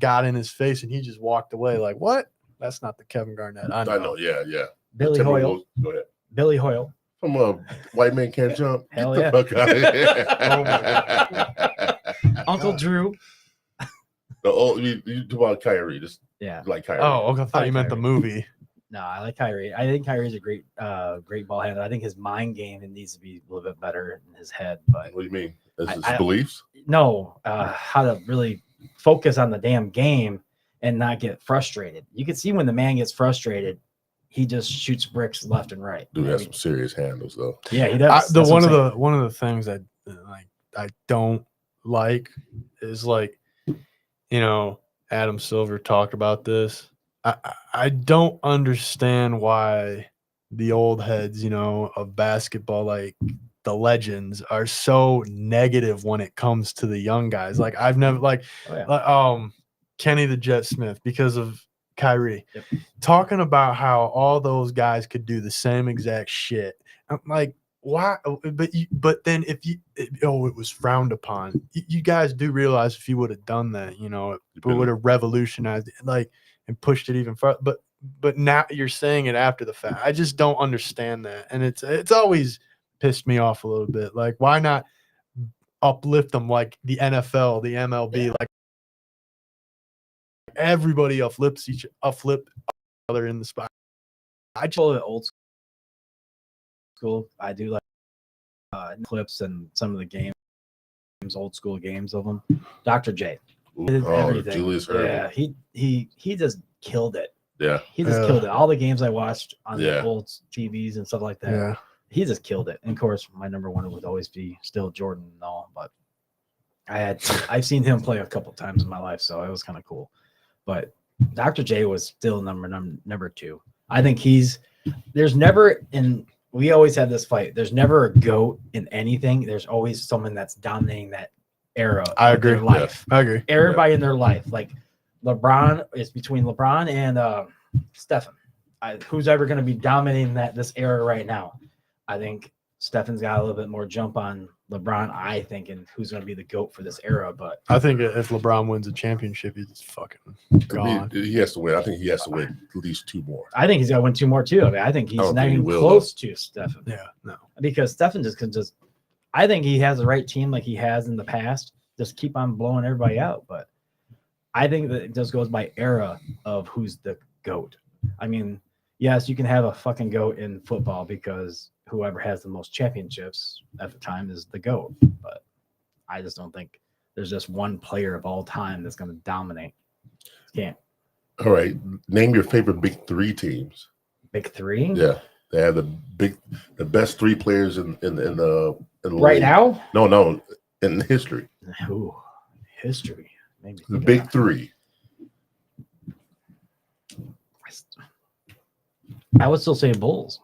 got in his face and he just walked away. Like what? That's not the Kevin Garnett. I know. Yeah. Billy Hoyle. Go ahead. Billy Hoyle. From White Man Can't Jump. Hell Get the fuck out of here. Uncle Drew. You talk about Kyrie. Like Kyrie. Oh, okay. I thought you meant the movie. No, I like Kyrie. I think Kyrie's a great ball handler. I think his mind game needs to be a little bit better in his head. But what do you mean? His beliefs? No, how to really focus on the damn game and not get frustrated. You can see when the man gets frustrated, he just shoots bricks left and right. Dude has some serious handles though. Yeah, he does. One of the things I don't like is like, Adam Silver talked about this. I don't understand why the old heads, of basketball, like the legends, are so negative when it comes to the young guys. Like I've never Kenny the Jet Smith because of Kyrie, talking about how all those guys could do the same exact shit. I'm like, why? But then it was frowned upon. You guys do realize if you would have done that, it would have revolutionized it, like, and pushed it even further. But now you're saying it after the fact. I just don't understand that, and it's always pissed me off a little bit. Like, why not uplift them like the NFL, the MLB, like everybody uplift each other in the spot. I just love it old school. I do like clips and some of the games, old school games of them. Dr. J. Julius Erving. Yeah, he just killed it. Yeah, he just killed it. All the games I watched on the old TVs and stuff like that. Yeah, he just killed it. And of course, my number one would always be still Jordan and all. But I've seen him play a couple times in my life, so it was kind of cool. But Dr. J was still number two. I think there's never, and we always have this fight, there's never a GOAT in anything. There's always someone that's dominating that era of their life. I agree. Everybody in their life. Like LeBron is between LeBron and Stephen. Who's ever going to be dominating this era right now? I think Stephen's got a little bit more jump on LeBron, I think, and who's going to be the GOAT for this era. But I think if LeBron wins a championship, he's fucking gone. He has to win. I think he has to win at least two more. I think he's got to win two more too. I mean, I think he's not even close to Stephen. Yeah, no. Because Stephen just I think he has the right team like he has in the past. Just keep on blowing everybody out. But I think that it just goes by era of who's the GOAT. I mean, yes, you can have a fucking GOAT in football because whoever has the most championships at the time is the GOAT. But I just don't think there's just one player of all time that's going to dominate. Can't. All right. Name your favorite Big Three teams. Big Three? Yeah. They have the best three players in the right league. Now? No, in history. Ooh, history. Maybe the Big Three. I would still say Bulls.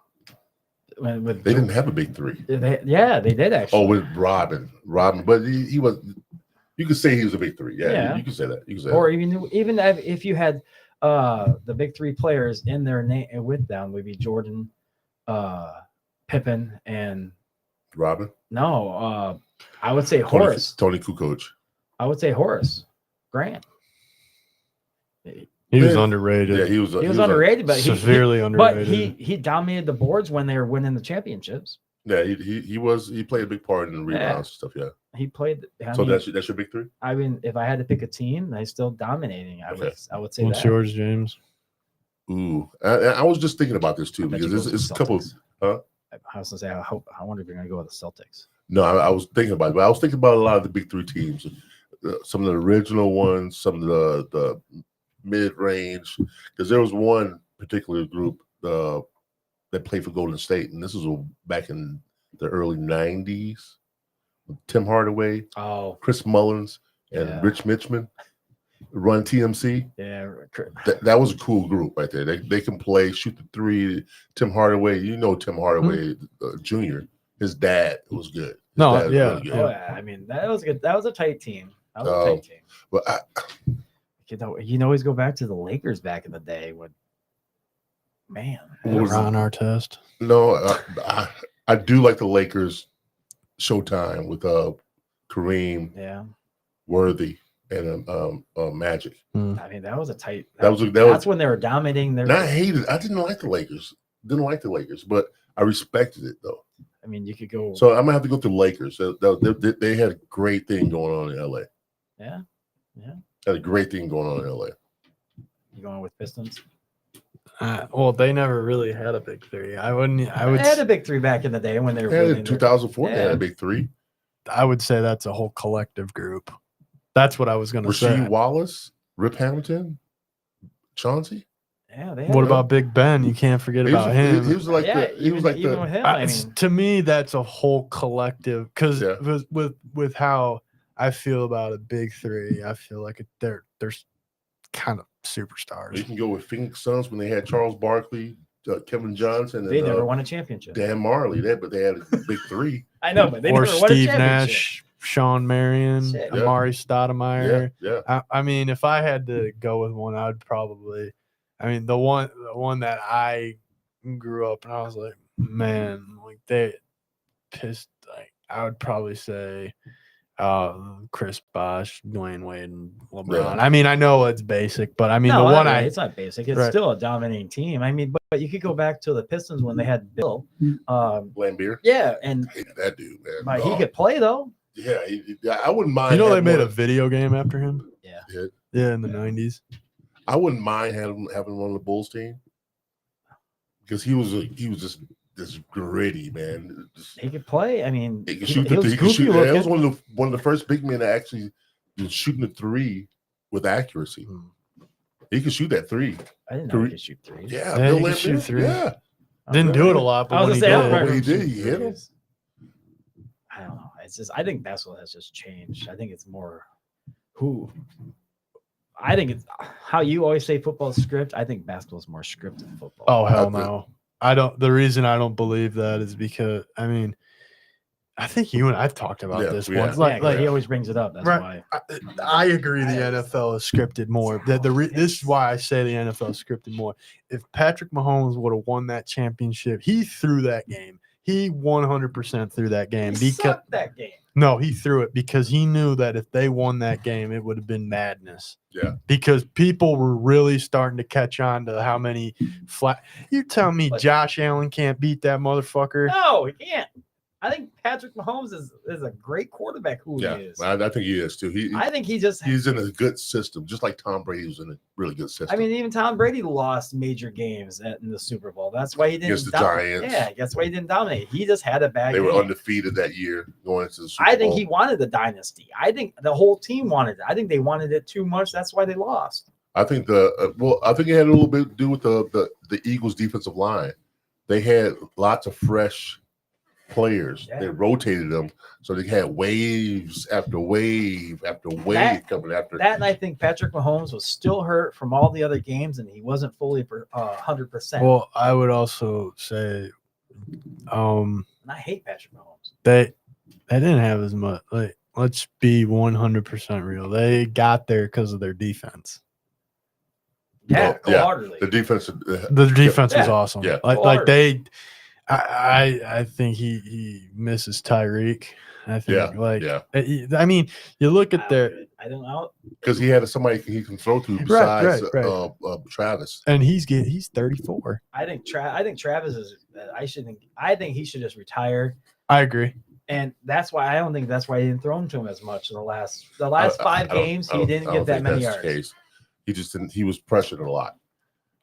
They didn't have a Big Three. They did actually. Oh, with Robin, but he was. You could say he was a Big Three. Yeah. You could say that. Or even if you had the Big Three players in their name with them, would be Jordan, Pippen, and Robin. No, I would say Horace. Tony Kukoc. I would say Horace Grant. He was Yeah. underrated. Yeah, he was underrated, but severely underrated. But he dominated the boards when they were winning the championships. Yeah, he played a big part in the rebounds and stuff. Yeah. He played. That's your big three. I mean, if I had to pick a team, they still dominating. I would say What's that. yours, James? Ooh, I was just thinking about this too because it's a couple. Huh? I was gonna say, I wonder if you're gonna go with the Celtics. No, I was thinking about it, but I was thinking about a lot of the big three teams, some of the original ones, some of the mid range, because there was one particular group that played for Golden State, and this was back in the early '90s. Tim Hardaway, Chris Mullins, and Rich Mitchman run TMC. Yeah, that was a cool group right there. They can play, shoot the three. Tim Hardaway, Tim Hardaway Jr. His dad was good. Really good. Oh yeah, I mean that was good. That was a tight team. But you can always go back to the Lakers back in the day when, man, Ron Artest. No, I do like the Lakers Showtime with Kareem, Worthy, and Magic. I mean, that was a tight. That's when they were dominating. I hated. I didn't like the Lakers. But I respected it though. I mean, you could go. So I'm gonna have to go through Lakers. They had a great thing going on in LA. Yeah. Had a great thing going on in LA. You going with Pistons? Well, they never really had a big three. I would. They had a big three back in the day when they were. In 2004, they had a big three. I would say that's a whole collective group. That's what I was going to say. Rasheed Wallace, Rip Hamilton, Chauncey. Yeah. What about Big Ben? You can't forget about him. He was like to me, that's a whole collective because with how I feel about a big three, I feel like they're kind of superstars. You can go with Phoenix Suns when they had Charles Barkley, Kevin Johnson, and they never won a championship. Dan Marley, but they had a big three. I know, but they or never won a Steve championship. Nash, Sean Marion, Amari Stoudemire. Yeah. I mean, if I had to go with one, I'd probably. I mean, the one that I grew up and I was like, man, like they pissed. Like I would probably say. Chris Bosh, Dwayne Wade, and LeBron. Yeah. I mean, I know it's basic, but I mean, it's not basic. It's still a dominating team. I mean, but you could go back to the Pistons when they had Bill Lambier. Yeah, and I hated that dude, man. But he could play though. Yeah, I wouldn't mind. They made a video game after him. Yeah, in the 90s. I wouldn't mind having one on the Bulls team because he was just. This gritty man. He could play. I mean, he could shoot. He could shoot. That was one of the first big men that actually was shooting the three with accuracy. He could shoot that three. I didn't know he could shoot three. Yeah, Bill he could shoot three. Yeah, didn't do it a lot, but when he did, he hit him. I don't know. It's just I think basketball has just changed. I think it's more who. I think it's how you always say football is script. I think basketball is more script than football. Oh hell no. I don't. The reason I don't believe that is because I mean, I think you and I've talked about this once. Like he always brings it up. That's why I agree. The NFL is scripted more. This is why I say the NFL is scripted more. If Patrick Mahomes would have won that championship, he threw that game. He 100% threw that game sucked that game. No, he threw it because he knew that if they won that game, it would have been madness. Yeah. Because people were really starting to catch on to how many flat. You tell me Josh Allen can't beat that motherfucker? No, he can't. I think Patrick Mahomes is a great quarterback. He is. I think he is too. I think he's in a good system, just like Tom Brady was in a really good system. I mean, even Tom Brady lost major games in the Super Bowl. That's why he didn't. Against the Giants. Yeah, that's why he didn't dominate. He just had a bad game. They were undefeated that year going into the Super Bowl. I think he wanted the dynasty. I think the whole team wanted it. I think they wanted it too much. That's why they lost. I think I think it had a little bit to do with the Eagles' defensive line. They had lots of fresh players. They rotated them, so they had waves after wave after wave coming after that. And I think Patrick Mahomes was still hurt from all the other games, and he wasn't fully 100%. Well, I would also say, and I hate Patrick Mahomes. They didn't have as much. Like, let's be 100% real. They got there because of their defense. Yeah, the defense. The defense was awesome. Yeah, like they. I think he misses Tyreek. I think. Yeah. I mean, you look at their I don't know. Because he had somebody he can throw to besides right. Travis. and he's 34. I think Travis is. I think he should just retire. I agree. And that's why I don't think that's why he didn't throw him to him as much in the last 5 games. He didn't get that many yards. Case. He just didn't. He was pressured a lot.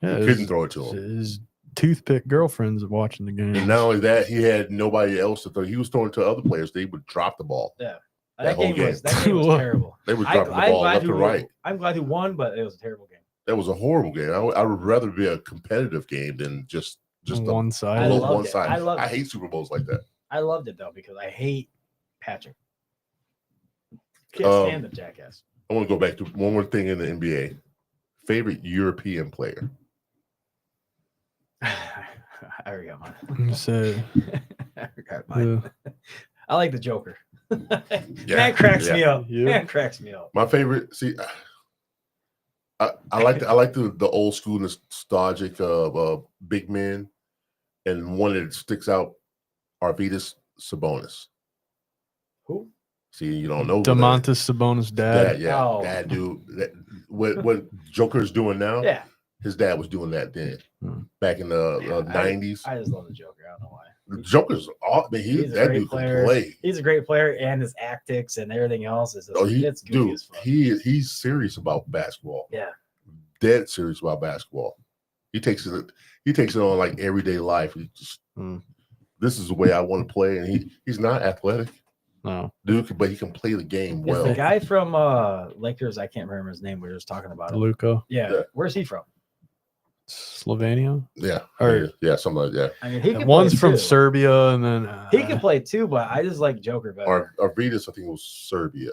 Yeah, he couldn't throw it to him. His toothpick girlfriends watching the game. And not only that, he had nobody else to throw. He was throwing to other players. They would drop the ball. Yeah, that game was terrible. They were dropping the ball left and right. I'm glad he won, but it was a terrible game. That was a horrible game. I would rather be a competitive game than just one side. One side. I hate Super Bowls like that. I loved it though because I hate Patrick. Can't stand the jackass. I want to go back to one more thing in the NBA. Favorite European player? I already got mine. I got mine. I like the Joker. Man cracks me up. Yeah. Man cracks me up. My favorite. See, I like the old school nostalgic big men, and one that sticks out, Arvydas Sabonis. Who? See, you don't know Domantas Sabonis' dad. That dude. What Joker's doing now? Yeah, his dad was doing that then, back in the 90s. I just love the Joker. I don't know why. The Joker's he's a great player. Play. He's a great player, and his tactics and everything else is. He's serious about basketball. Yeah, dead serious about basketball. He takes it on like everyday life. He just, this is the way I want to play, and he's not athletic. No, dude, but he can play the game well. The guy from Lakers, I can't remember his name. We were just talking about Luka. Yeah, where's he from? Slovenia. Yeah, something like that. I mean, he can one's from Serbia, and then he can play too. But I just like Joker better. Arvydas, I think, was Serbia.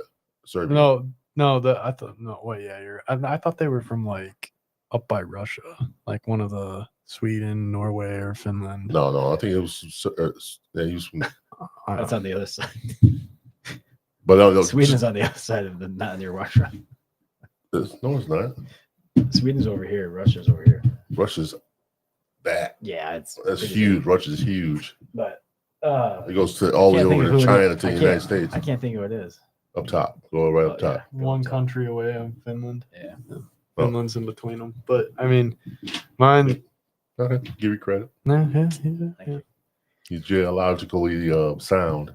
No. I thought they were from like up by Russia, like one of the Sweden, Norway, or Finland. No, I think it was. He was from. That's on the other side. But no, Sweden is on the other side of the not near Russia. No, it's not. Sweden's over here. Russia's over here. Russia's bad. Yeah, that's huge. Russia's huge. But it goes all the way over to China to the United States. I can't think of who it is. Up top, go right up top. Yeah. One country away on Finland. Yeah, Finland's in between them. But I mean, mine. Give you credit. Yeah. He's geologically sound.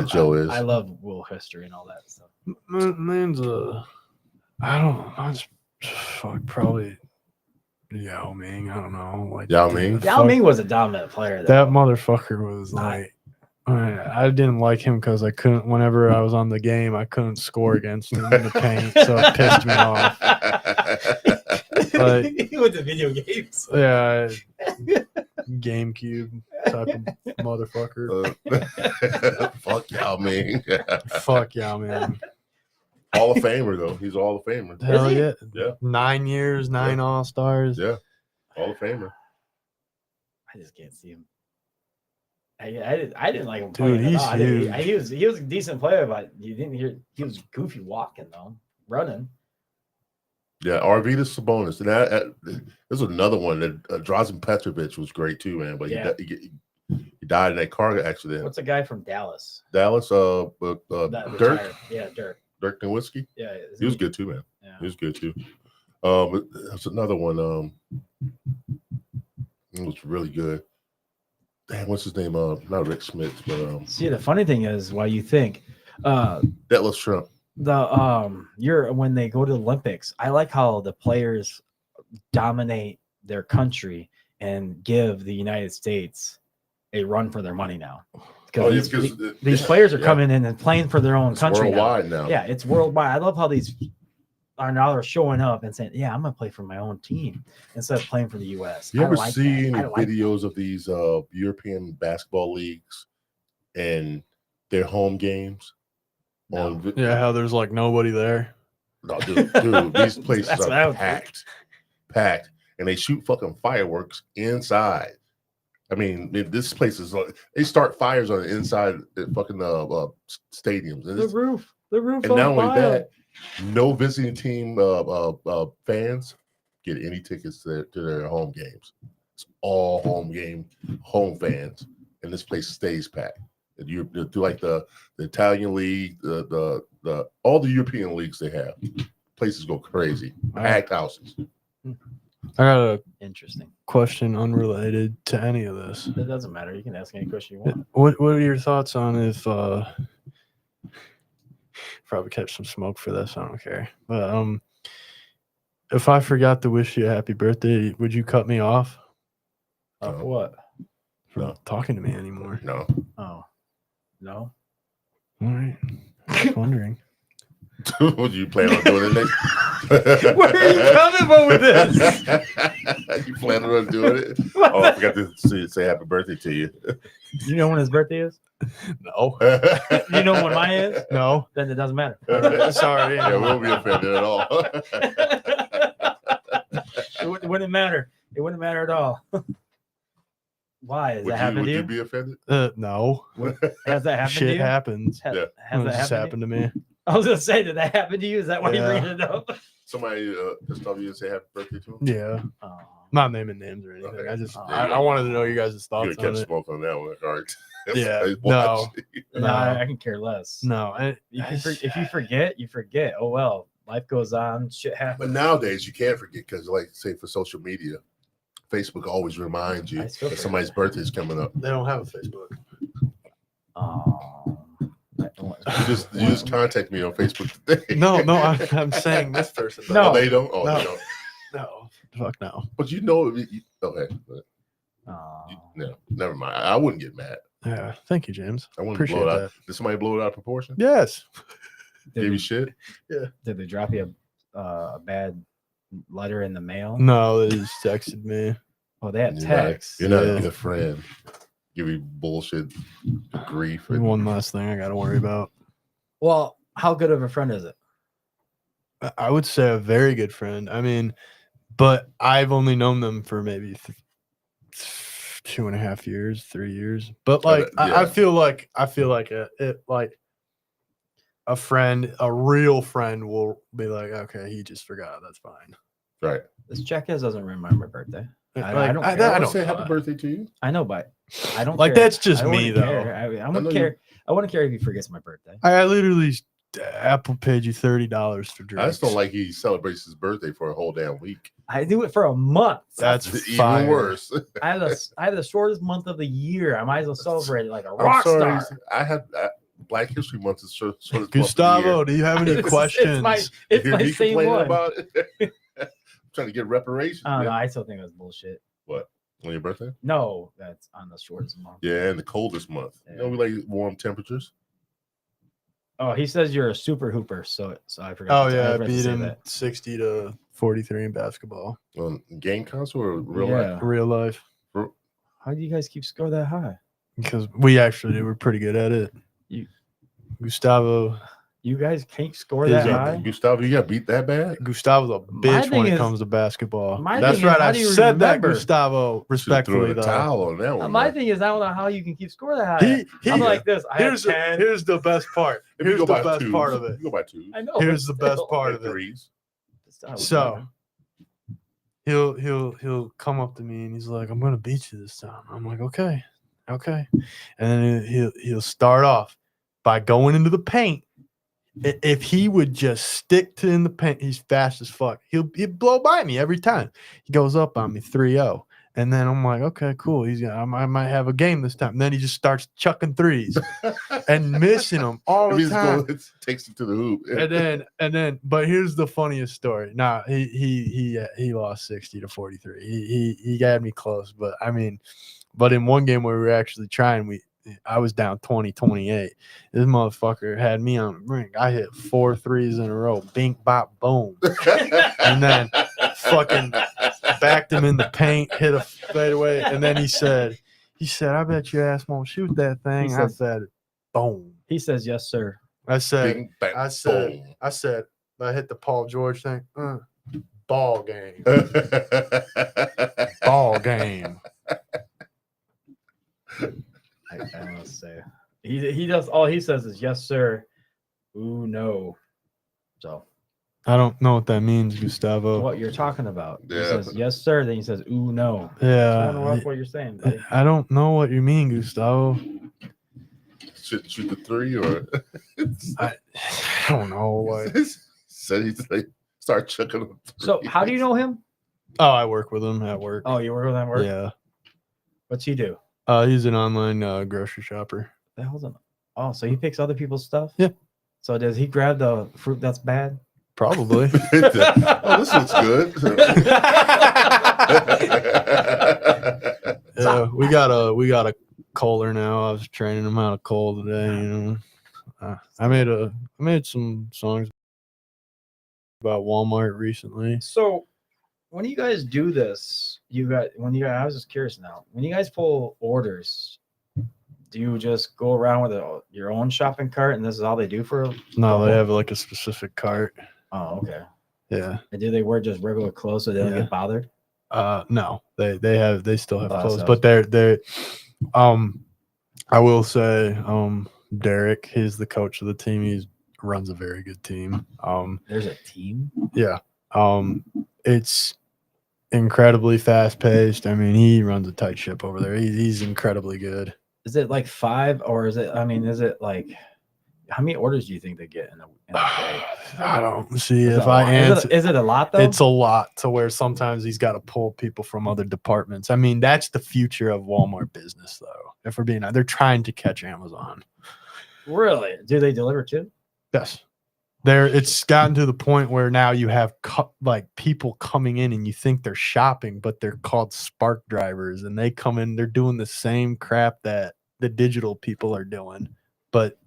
Joe is. I love world history and all that stuff. Mine's I don't know. I just probably Yao Ming. I don't know. Like Yao Ming. Yao Ming was a dominant player. That motherfucker was like. I didn't like him because I couldn't. Whenever I was on the game, I couldn't score against him in the paint, so it pissed me off. With the video games, yeah, GameCube type of motherfucker. Fuck Yao Ming. Fuck Yao Ming. Hall of Famer though. He's a Hall of Famer. Hell yeah. Yeah. 9 years, 9 All-Stars. Yeah. Hall of Famer. I just can't see him. I didn't like him. Dude, he's huge. He was a decent player, but you didn't hear he was goofy walking though, running. Yeah, Arvydas Sabonis, and there's another one that Drazen Petrovic was great too, man. But he died in that car accident. What's a guy from Dallas? Dirk. Yeah, Dirk. Dirk Nowitzki. Yeah, he was good too, man. Yeah. He was good too. That's another one. It was really good. Damn, what's his name? Not Rick Smith, but see, the funny thing is, why you think Detlef Schrempf. When they go to the Olympics, I like how the players dominate their country and give the United States a run for their money now. Because these players are coming in and playing for their own country worldwide now. Yeah, it's worldwide. I love how these are showing up and saying, "Yeah, I'm gonna play for my own team instead of playing for the U.S." You ever see any videos of these European basketball leagues and their home games? No. How there's like nobody there. No, dude, these places are packed, and they shoot fucking fireworks inside. I mean, this place is like they start fires on the inside at fucking stadiums. And the roof, and not only that, no visiting team fans get any tickets to their home games. It's all home fans, and this place stays packed. And you do like the Italian league, the all the European leagues they have. Places go crazy, packed houses. I got a Interesting. question unrelated to any of this. It doesn't matter. You can ask any question you want. What are your thoughts on if probably catch some smoke for this? I don't care. But if I forgot to wish you a happy birthday, would you cut me off No. What? from No. talking to me anymore? No, Oh, no. All right. Just wondering. would you plan on doing it next? Where are you coming from with this? You planning on doing it? Oh, I forgot to say happy birthday to you. You know when his birthday is? No. You know when mine is? No. Then it doesn't matter. All right. Sorry. Yeah, we won't be offended at all. It wouldn't matter. It wouldn't matter at all. Why? Has that happened would to you you? be offended? No. Has that happened to Shit you? happens. Has, Yeah. has It that just happened? happened to me. I was gonna say, did that happen to you? Is that why you're Yeah. bringing it up? Somebody just told you to say happy birthday to him? Yeah. Oh. Not naming names or anything. Okay. I just Yeah, I wanted to know you guys' You thoughts kept on it. smoke on that one. All right. Yeah, Watch. no. No, No. I can care less. No. If you forget, you forget. Oh well, life goes on. Shit But happens. nowadays you can't forget because, like, say for social media, Facebook always reminds you I still that forget. somebody's birthday is coming up. They don't have a Facebook. Oh. You just contact me on Facebook today. No, I'm saying this person. does. No. Oh, they don't. Oh, No. they don't. No. Fuck no. But you know, okay. Oh. No, never mind. I wouldn't get mad. Yeah. Thank you, James. I wouldn't Appreciate blow it out. that. Did somebody blow it out of proportion? Yes. Gave you shit? Did they drop you a bad letter in the mail? No, they just texted me. Oh, they had You're text. not a Yeah. good friend. Give you bullshit, grief. One last thing I got to worry about. Well, how good of a friend is it? I would say a very good friend. I mean, but I've only known them for maybe 2.5 years, 3 years. But like, yeah. I feel like it like a friend, a real friend will be like, okay, he just forgot. That's fine. Right. This jackass doesn't remember my birthday. Like, I don't care. I I don't don't say happy birthday to you. I know, but I don't like care. that's just I me wouldn't though. care. I know wouldn't you- care. I wouldn't care if he forgets my birthday. I literally Apple paid you $30 for drinks. I just don't like he celebrates his birthday for a whole damn week. I do it for a month. That's Even fire. worse. I have the shortest month of the year. I might as well celebrate it like a I'm rock sorry. star. I had Black History Month is sort of Gustavo, do you have any questions? It's my same one. about it. I'm trying to get reparations I don't know. man. I still think that's bullshit. On your birthday. No, that's on the shortest month. Yeah, and the coldest month. You know, we like warm temperatures. Oh, he says you're a super hooper, so I forgot. Oh to- yeah, I forgot to beat say him that. 60-43 in basketball. On game console or real Yeah. life? Real life. How do you guys keep score that high? Because we actually were pretty good at it. Gustavo You guys can't score Is that it- high. Gustavo, you got beat that bad? Gustavo's a My bitch when thing it is- comes to basketball. my That's thing is, right. how I do you said that, remember? Gustavo, respectfully Threw the though. towel on that one. My man. thing is, I don't know how you can keep score that high. He I'm like this. I have here's 10. here's the best part. If you Here's go the by best twos, part of it. You go by twos. I know. Here's but the best still. part And of it. threes. I would So never. he'll come up to me and he's like, "I'm gonna beat you this time." I'm like, "Okay." And then he'll start off by going into the paint. If he would just stick to in the paint, he's fast as fuck. He'd blow by me every time. He goes up on me 3-0. And then I'm like, okay, cool. I might have a game this time. And then he just starts chucking threes and missing them all the time. Takes it to the hoop. And then, but here's the funniest story. Nah, he lost 60-43. He had me close, but I mean, but in one game where we were actually trying, I was down 20-28. This motherfucker had me on the brink. I hit 4 threes in a row. Bink, bop, boom. And then fucking backed him in the paint, hit a fadeaway. And then he said, I bet your ass won't shoot that thing. I said, boom. He says, yes, sir. I said, Bing, bang, I said, boom. I hit the Paul George thing. Ball game. Ball game. I don't know what to say. He does. All he says is, yes, sir. Ooh, no. So I don't know what that means, Gustavo. what you're talking about. He Yeah. says, yes, sir. Then he says, ooh, no. I wonder Yeah. what you're saying, buddy. I don't know what you mean, Gustavo. shouldn't shoot the three, or I don't know. Like, said he's like start chucking them. So how do you know him? oh, I work with him at work. Oh, you work with him at work? Yeah. What's he do? He's an online grocery shopper. The hell's it? Oh, so he picks other people's stuff? Yeah. So does he grab the fruit that's bad? Probably. Oh, this looks good. Yeah, we got a Kohler now. I was training him how to Kohl today. You know, I made some songs about Walmart recently. So when you guys do this, I was just curious now. When you guys pull orders, do you just go around with your own shopping cart and this is all they do for? No, they have like a specific cart. Oh, okay. Yeah. And do they wear just regular clothes so they don't get bothered? No, they still have Oh, clothes, so- but they're I will say Derek, he's the coach of the team. He runs a very good team. There's a team. Yeah. It's incredibly fast paced. I mean, he runs a tight ship over there. He's incredibly good. Is it like 5 or is it? I mean, is it like how many orders do you think they get in a day? I don't see Is if it a I lot? answer. Is it a lot though? It's a lot to where sometimes he's got to pull people from other departments. I mean, that's the future of Walmart business, though. If we're being honest, they're trying to catch Amazon. Really? Do they deliver too? Yes. It's gotten to the point where now you have like people coming in and you think they're shopping, but they're called spark drivers, and they come in, they're doing the same crap that the digital people are doing. But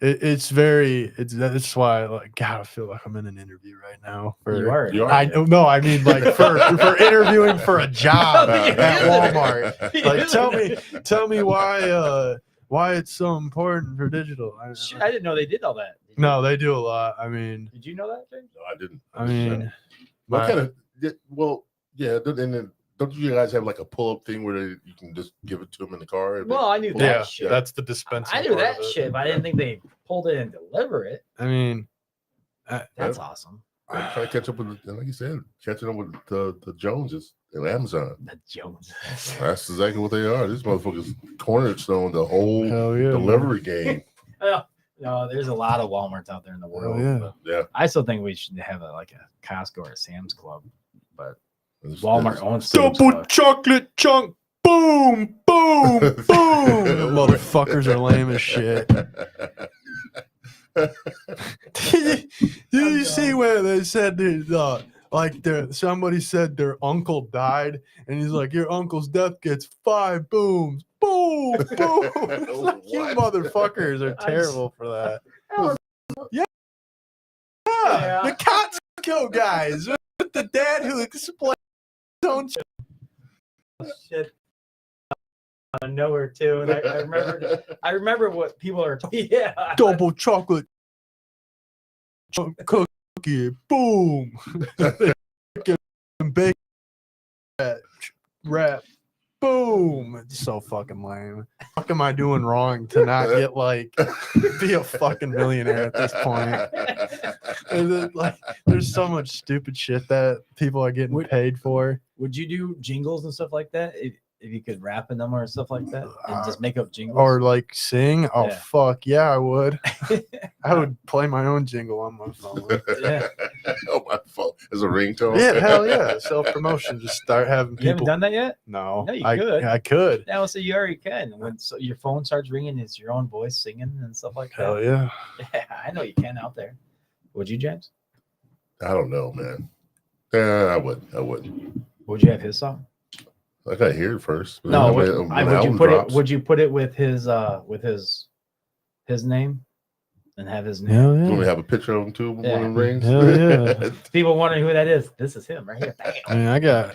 that's why God, I feel like I'm in an interview right now. You are. No, I mean like for interviewing for a job at Walmart. Like tell me why it's so important for digital. I didn't know they did all that. No, they do a lot. I mean, Did you know that, James? No, I didn't. I mean, What kind of? Well, yeah. And then don't you guys have like a pull-up thing where you can just give it to them in the car? Well, I knew that yeah, shit. that's the dispensing. I knew part that of it. shit, but I didn't think they pulled it and deliver it. I mean, That's awesome. I'm trying to catch up with, like you said, catching up with the Joneses and Amazon. The Jones. That's exactly what they are. These motherfuckers cornerstone the whole hell yeah, delivery game. No, there's a lot of Walmarts out there in the world. yeah. But Yeah. I still think we should have like a Costco or a Sam's Club, but It's- Walmart owns Sam's Double Club. chocolate chunk. Boom, boom, boom. Motherfuckers are lame as shit. Did you see where they said somebody said their uncle died, and he's like, your uncle's death gets 5 booms. Boom, boom. It's like, you What? motherfuckers are terrible for that. Yeah, Yeah. the Costco guys with the dad who explains his own shit. Shit. Out of nowhere too, and I remember what people are. Yeah. Double chocolate cookie. Boom. Bake that wrap. Boom. It's so fucking lame. What am I doing wrong to not get be a fucking millionaire at this point? There's so much stupid shit that people are getting paid for. Would you do jingles and stuff like that if you could rap in them or stuff like that and just make up jingles? Or sing? Oh Yeah. fuck yeah, I would. I would play my own jingle on my phone. Yeah. Oh, my phone as a ringtone. Yeah, hell yeah. Self promotion. Just start having You haven't people. done that yet? No, No, you I could. I could. Now, so you already can. When your phone starts ringing, it's your own voice singing and stuff like that. Hell yeah. Yeah, I know you can out there. Would you, James? I don't know, man. Yeah, I would. Would you have his song? I gotta hear it first. No. When Would the you album put drops. it? Would you put it with his name and have his name? Hell You want me to yeah. have a picture of him too when Yeah. it rings? Hell yeah. People wondering who that is. This is him right here. Bam.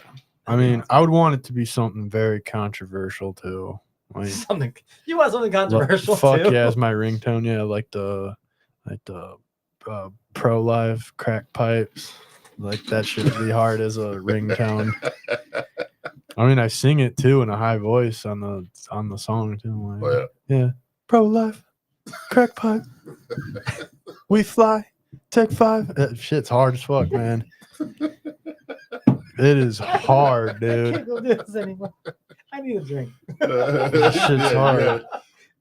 I mean, I would want it to be something very controversial too. Like, Something you want something controversial fuck too? yeah, it's my ringtone. Yeah, like the pro life crack pipes. Like that should be hard as a ringtone. I mean, I sing it too in a high voice on the song too. Like, Oh, yeah, pro life, crack pipe. We fly, take 5. That shit's hard as fuck, man. It is hard, I dude. can't go do this anymore. I need a drink. Shit's hard.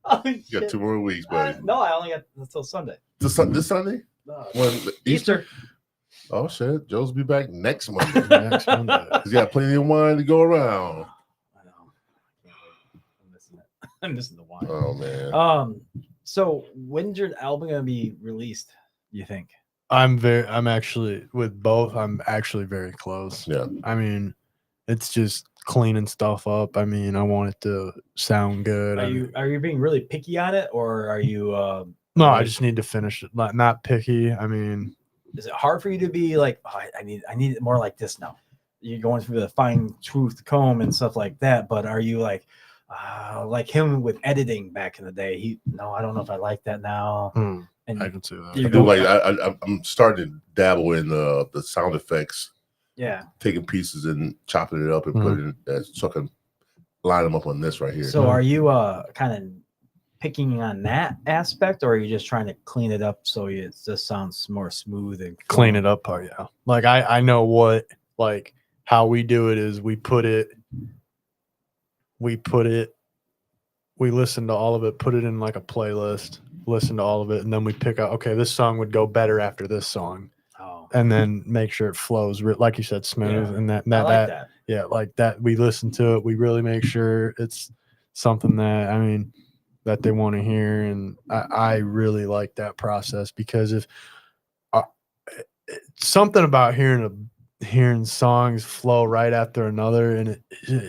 Oh, You got shit. 2 more weeks, buddy. No, I only got until Sunday. This Sunday? When, Easter. Oh shit, Joe's be back next Monday. Next Monday. He's got plenty of wine to go around. I know. I can't wait. I'm missing it. I'm missing the wine. Oh man. So when's your album gonna be released? You think? I'm actually with both. I'm actually very close. Yeah. I mean, it's just cleaning stuff up. I mean, I want it to sound good. Are you being really picky on it, or are you? No, I just need to finish it. Not picky. I mean, is it hard for you to be like, oh, I need it more like this now? You're going through the fine tooth comb and stuff like that, but are you like him with editing back in the day? I don't know if I like that now. And I can see that. I do like I'm starting to dabble in the sound effects. Yeah. Taking pieces and chopping it up and putting it so I can line them up on this right here. So are you kind of picking on that aspect, or are you just trying to clean it up so it just sounds more smooth and clean it up part? Yeah. Like I know what, like how we do it is we listen to all of it, put it in like a playlist, listen to all of it, and then we pick out, okay, this song would go better after this song. Oh. And then make sure it flows, like you said, smooth. Yeah. And that yeah, like that. We listen to it. We really make sure it's something that, I mean, that they want to hear. And I really like that process, because if something about hearing songs flow right after another, and it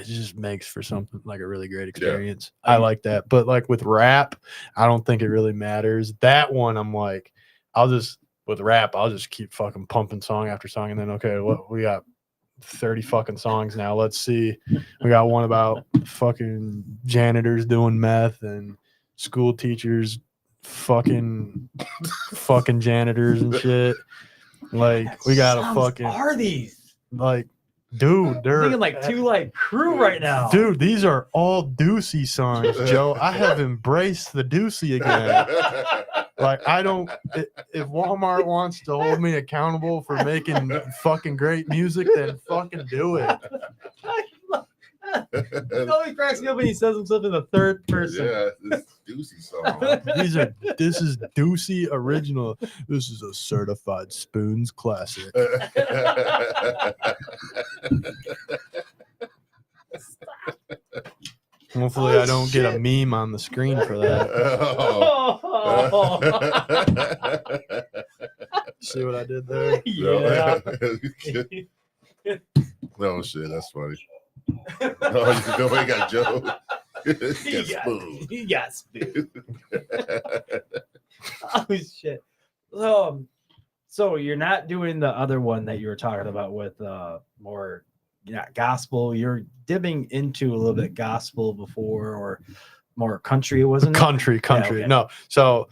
just makes for something like a really great experience. Yeah. I like that. But like with rap, I don't think it really matters. That one, I'm like, with rap, I'll just keep fucking pumping song after song, and then okay, what we got 30 fucking songs now. Let's see. We got one about fucking janitors doing meth and school teachers fucking janitors and shit. Like we got a fucking are these like, dude, they're thinking like two like crew right now. Dude, these are all Doocy songs, Joe. I have embraced the Doocy again. Like I don't. If Walmart wants to hold me accountable for making fucking great music, then fucking do it. It always cracks me up when he says himself in the third person. Yeah, this Doocy song. This is Doocy original. This is a certified Spoons classic. Hopefully, I don't get a meme on the screen for that. See what I did there? Yeah. No shit, that's funny. Oh, nobody got Joe. He got spoon. Oh shit. So you're not doing the other one that you were talking about with more gospel. You're dipping into a little bit gospel before, or more country, wasn't it? Country. Yeah, okay. No. So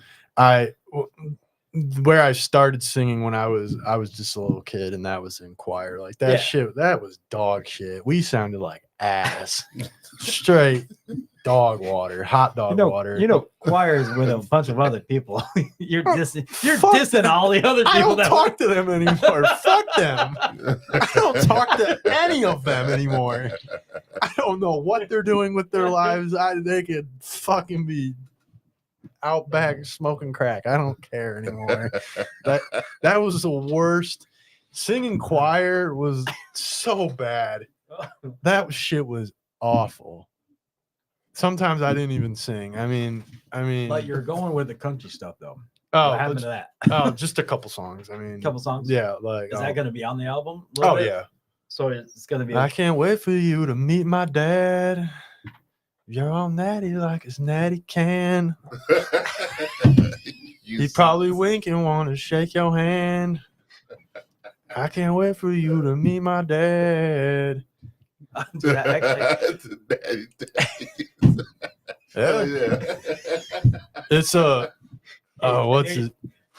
where I started singing when I was just a little kid, and that was in choir. Like that shit, that was dog shit. We sounded like ass. Straight dog water, hot dog water. Choirs with a bunch of other people. You're dissing all the other people. I don't talk to them anymore. Fuck them. I don't talk to any of them anymore. I don't know what they're doing with their lives. They could fucking be out back smoking crack. I don't care anymore. That was the worst. Singing choir was so bad. That shit was awful. Sometimes I didn't even sing. I mean, but you're going with the country stuff though. Oh, what happened to that? Oh, just a couple songs. I mean, couple songs. Yeah, like is that going to be on the album? Oh yeah. So it's going to be. I can't wait for you to meet my dad. You're all natty like his natty can. He probably wink and want to shake your hand. I can't wait for you to meet my dad. It's what's it?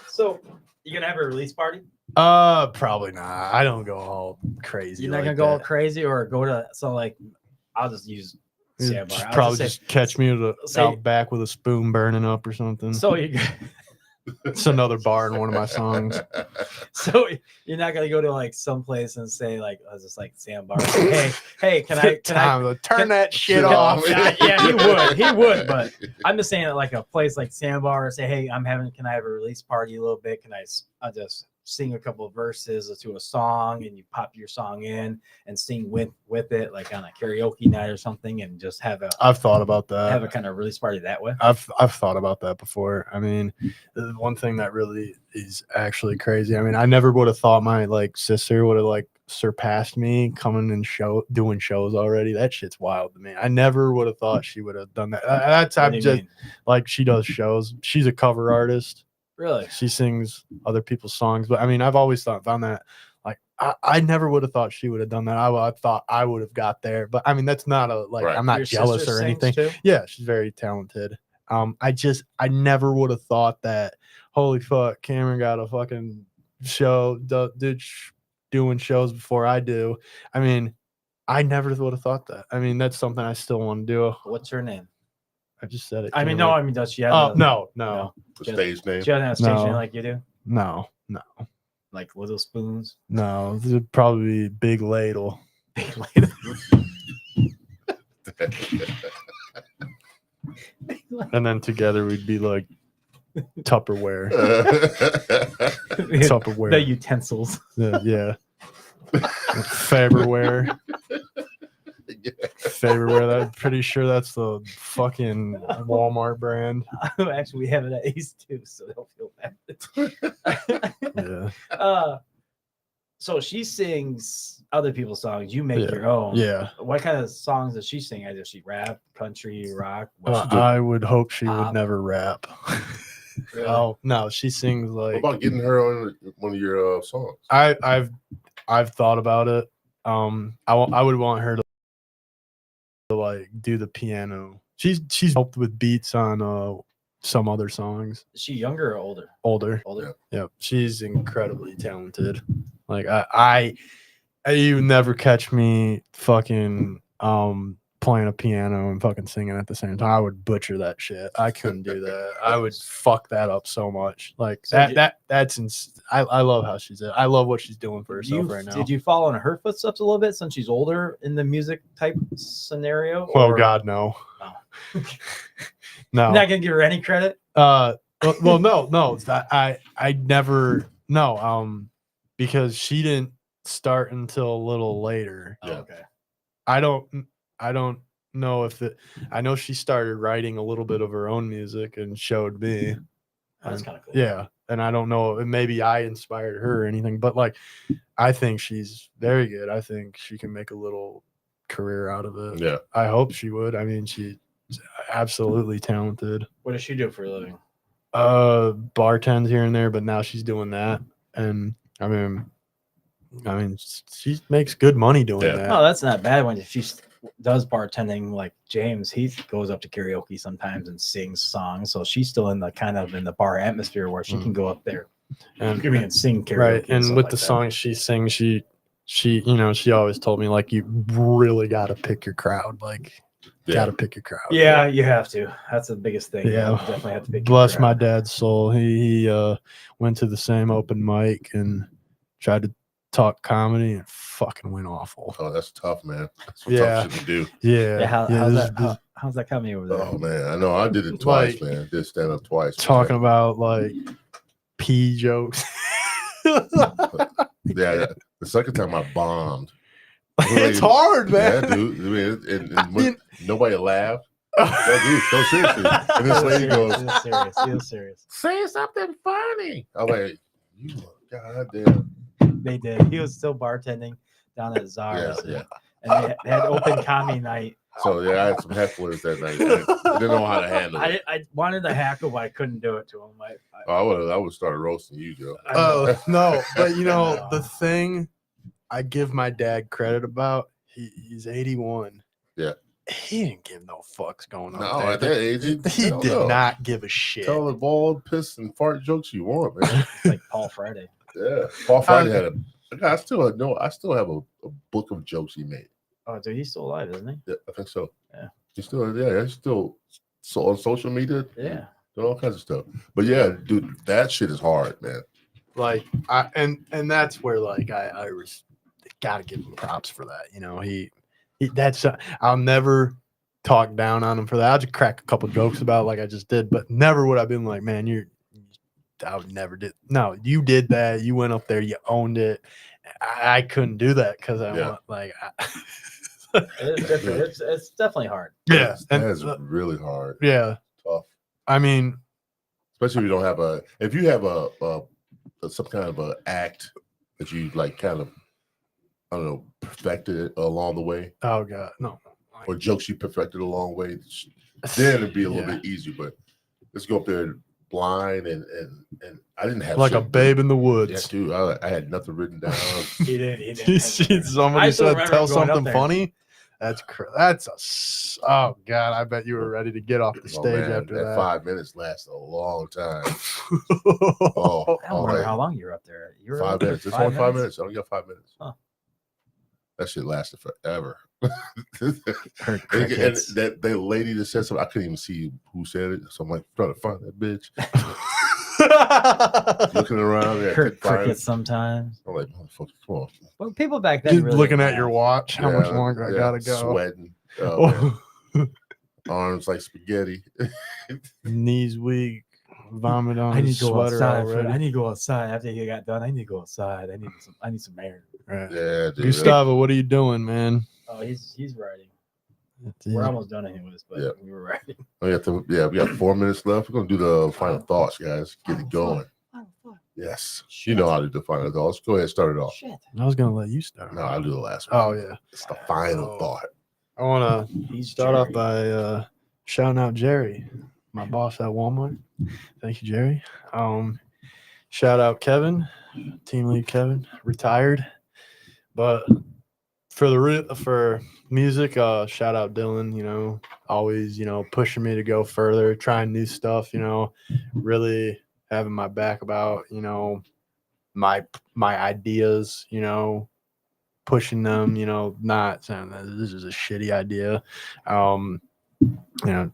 So you gonna have a release party? Probably not. I don't go all crazy. You're not gonna go all crazy, or go to I'll just use. Just catch me out back with a spoon burning up or something. So It's another bar in one of my songs. So you're not gonna go to like someplace and say like, I was just like Sandbar. Hey, can I Turn can- that shit Shit off? off. Yeah, he would, but I'm just saying that like a place like Sandbar, say, hey, can I have a release party a little bit? Can I just sing a couple of verses to a song, and you pop your song in and sing with it, like on a karaoke night or something, and just have I've thought about that. a kind of release party that way. I've thought about that before. I mean, the one thing that really is actually crazy. I mean, I never would have thought my like sister would have like surpassed me coming and doing shows already. That shit's wild to me. I never would have thought she would have done that. That's What I'm do you just mean? like she does shows. She's a cover artist. Really? She sings other people's songs. But I mean, I've always found that like I never would have thought she would have done that. I thought I would have got there. But I mean, that's not a like Right. I'm not Your jealous sister or sings anything. too? Yeah, she's very talented. I never would have thought that. Holy fuck, Cameron got a fucking show, doing shows before I do. I mean, I never would have thought that. I mean, that's something I still want to do. What's her name? I just said it. I mean, Cameron. does she have? Oh a- no. The stage name. She doesn't have a stage name No. like you do, No. like Little Spoons. This would probably be Big Ladle. And then together we'd be like Tupperware. The Tupperware. utensils. Yeah. Faberware. Faberware. I'm pretty sure that's the fucking Walmart brand. Actually, we have it at Ace too, so don't feel bad. Yeah. So she sings other people's songs. You make Yeah. your own. Yeah. What kind of songs does she sing? Does she rap, country, rock? I would hope she would Pop. never rap. Really? Oh no, she sings What like about getting her on one of your songs? I've thought about it. I would want her to like do the piano. She's helped with beats on some other songs. Is she younger or older? Older. Older. Yep. She's incredibly talented. Like you never catch me fucking playing a piano and fucking singing at the same time. I would butcher that shit. I couldn't do that. I would fuck that up so much. Like So I love how she's I love what she's doing for herself right now. Did you follow in her footsteps a little bit since she's older in the music type scenario? Oh or- God, no. Oh. No. You're not gonna give her any credit. Well, no. I never because she didn't start until a little later. Oh, Yeah. okay. I don't know if it. I know she started writing a little bit of her own music and showed me. That's And- kind of cool. Yeah, and I don't know. Maybe I inspired her or anything, but like, I think she's very good. I think she can make a little career out of it. Yeah. I hope she would. I mean, she's absolutely talented. What does she do for a living? Bartends here and there, but now she's doing that, and I mean, she makes good money doing Yeah. that. Oh, that's not bad when she does bartending like James. He goes up to karaoke sometimes and sings songs. So she's still in the bar atmosphere where she can go up there and sing karaoke. Right, and stuff with like the that. songs she sings, she always told me like you really got to pick your crowd. Like, got to pick your crowd. Yeah, you have to. That's the biggest thing. Yeah. You definitely have to pick. Bless your my crowd. dad's soul. He went to the same open mic and tried to talk comedy and fucking went awful. Oh, that's tough, man. That's some Yeah. tough shit to do. Yeah. Yeah, how's this- that? How's that coming over there? Oh man, I know. I did it twice, Like, man. Did stand up twice. talking about like pee jokes. Yeah, the second time I bombed. It's hard, Yeah, man. dude. I mean, and I mean- nobody laughed. No, dude, no, seriously. And this lady goes, Feel serious. "Say something funny." I'm like, "You, goddamn." They did. He was still bartending down at Zara's. Yeah. And they had open comedy night. So yeah, I had some hecklers that night. I didn't know how to handle it. I wanted to hackle, but I couldn't do it to him. I would start roasting you, Joe. I know. No, but you know, know. the thing I give my dad credit about, he's 81. Yeah. He didn't give no fucks going on. No, at that age, He did not give a shit. Tell the ball, piss, and fart jokes you want, man. It's like Paul Friday. Yeah, Paul Friday had I still have a book of jokes he made. Oh, dude, he's still alive, isn't he? Yeah, I think so. Yeah. He's still so on social media. Yeah. doing all kinds of stuff. But yeah, dude, that shit is hard, man. Like and that's where like I gotta give him props for that. You know, he that's I'll never talk down on him for that. I'll just crack a couple jokes about it like I just did, but never would I've been like, man, I would never did. No, you did that. You went up there, you owned it. I couldn't do that because I want like It's different. It's definitely hard. yeah, That is really hard. Yeah, tough. I mean, especially if you don't have if you have some kind of a act that you like kind of, I don't know, perfected along the way. Oh God, no. Or jokes you perfected along the way, then it'd be a little bit easier. But let's go up there blind and I didn't have like shit, a babe in the woods. Yeah, dude, I had nothing written down. He didn't. Somebody said tell something there. funny. That's oh God, I bet you were ready to get off the stage after that. 5 minutes lasted a long time. I don't remember how long you were up there. You were 5 minutes. It's only 5 minutes. I only got 5 minutes. Huh. That shit lasted forever. Heard and crickets. that lady that said something, I couldn't even see who said it. So I'm like trying to find that bitch. Looking around there. Heard crickets sometimes. I'm like, motherfucker, come on. Well, people back then Just really looking didn't at your have- watch. How much longer I gotta go? Sweating. Oh, man. Arms like spaghetti. Knees weak. Vomit on I need his to go sweater outside. already. I need to go outside after you got done. I need to go outside. I need some air. Right. Yeah, dude. Gustavo, what are you doing, man? Oh, he's writing. That's We're it. almost done anyways, but we were writing. We got 4 minutes left. We're gonna do the final thoughts, guys. Get it going. Yes. You know how to do the final thoughts. Go ahead, start it off. Shit. I was gonna let you start. No, I'll do the last one. Oh yeah. It's the final Oh. thought. I wanna He's start off Jerry. by shouting out Jerry, my boss at Walmart. Thank you, Jerry. Shout out Kevin, team lead Kevin, retired. But for music, shout out Dylan, you know, always, you know, pushing me to go further, trying new stuff, you know, really having my back about, you know, my ideas, you know, pushing them, you know, not saying that this is a shitty idea. You know,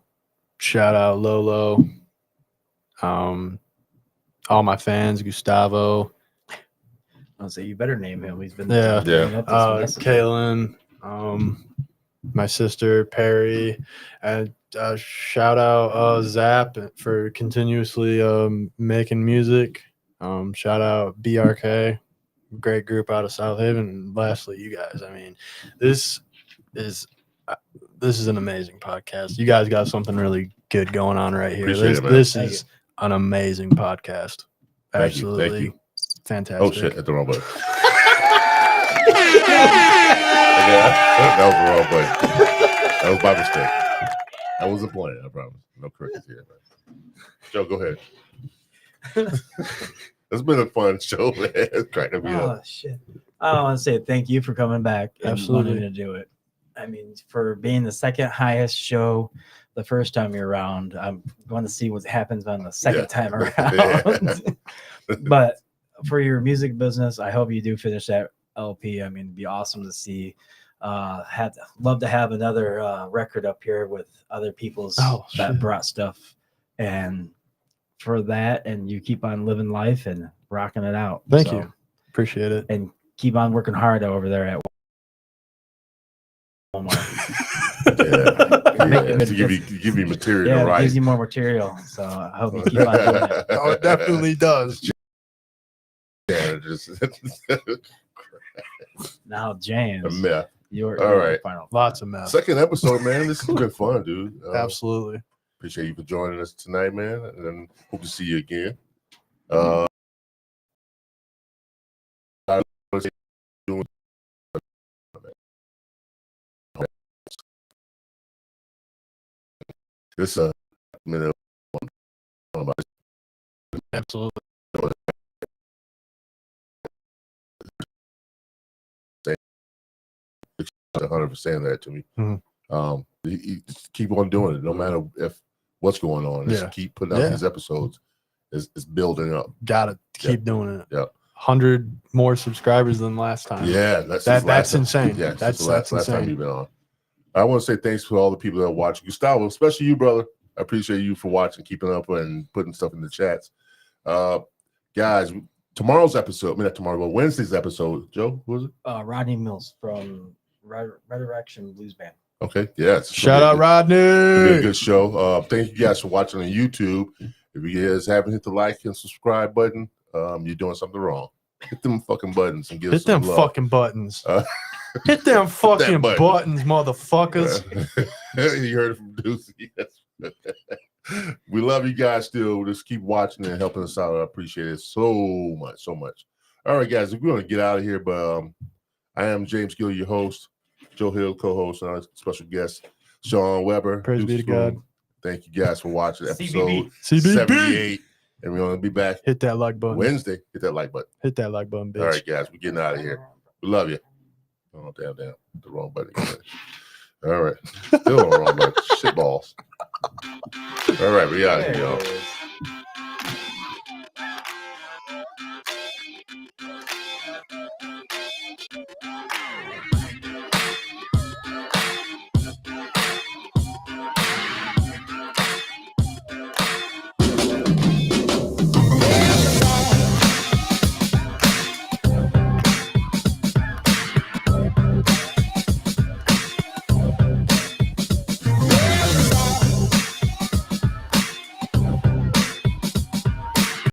shout out Lolo. All my fans, Gustavo. I'll say you better name him. He's been Yeah. bringing up this message. Kaylin, my sister Perry, and shout out Zap for continuously making music. Shout out BRK, great group out of South Haven, and lastly, you guys. I mean, this is an amazing podcast. You guys got something really good going on right here. Appreciate it, man. This Thank is an amazing podcast. Thank you. Absolutely Thank you. fantastic. Oh shit, hit the wrong button. That was the wrong button. That was by mistake. That wasn't planned, I promise. No crickets here, man. Joe, go ahead. It's been a fun show, man. It's cracking me up. Oh shit! I want to say thank you for coming back and Absolutely. wanting to do it. I mean, for being the second highest show the first time you're around. I'm going to see what happens on the second time around. But for your music business, I hope you do finish that LP. I mean, it'd be awesome to see. Love to have another record up here with other people's that brought stuff, and for that, and you keep on living life and rocking it out. Thank you, appreciate it, and keep on working hard over there at Walmart. To give you material, yeah, right? Gives you more material. So I hope you keep on doing it. Oh, it definitely does. Yeah, just Now, James, yeah. your All right. final. Lots of mess. Second episode, man. This has been fun, dude. Absolutely. Appreciate you for joining us tonight, man, and hope to see you again. This minute Absolutely. 100% that to me. Mhm. You just keep on doing it, no matter if what's going on. Just keep putting out these episodes. It's building up. Gotta keep doing it. Yeah. 100 more subscribers than last time. Yeah, that's insane. Yeah, that's last time insane. you've been on. I want to say thanks to all the people that watch. Gustavo, especially you, brother. I appreciate you for watching, keeping up, and putting stuff in the chats. Guys, tomorrow's episode, I mean, not tomorrow, but Wednesday's episode, Joe, who was it? Rodney Mills from Resurrection Blues Band. Okay, yeah. Shout out Rodney. It'll be a good show. Thank you guys for watching on YouTube. If you guys haven't hit the like and subscribe button, you're doing something wrong. Hit them fucking buttons and give us some love. Fucking buttons. Hit them fucking buttons, motherfuckers. You heard it from Deucey. Yes. We love you guys still. Just keep watching and helping us out. I appreciate it so much, so much. All right, guys, we're going to get out of here, but I am James Gill, your host. Joe Hill, co-host, and our special guest, Shawn Weber. Praise be to God. Thank you guys for watching episode CBB. 78. And we're going to be back. Hit that like button. Wednesday. Hit that like button. Hit that like button, bitch. All right, guys, we're getting out of here. We love you. Oh, damn. The wrong button. All right. Still on the wrong button. Shit balls. All right, we out of here, y'all.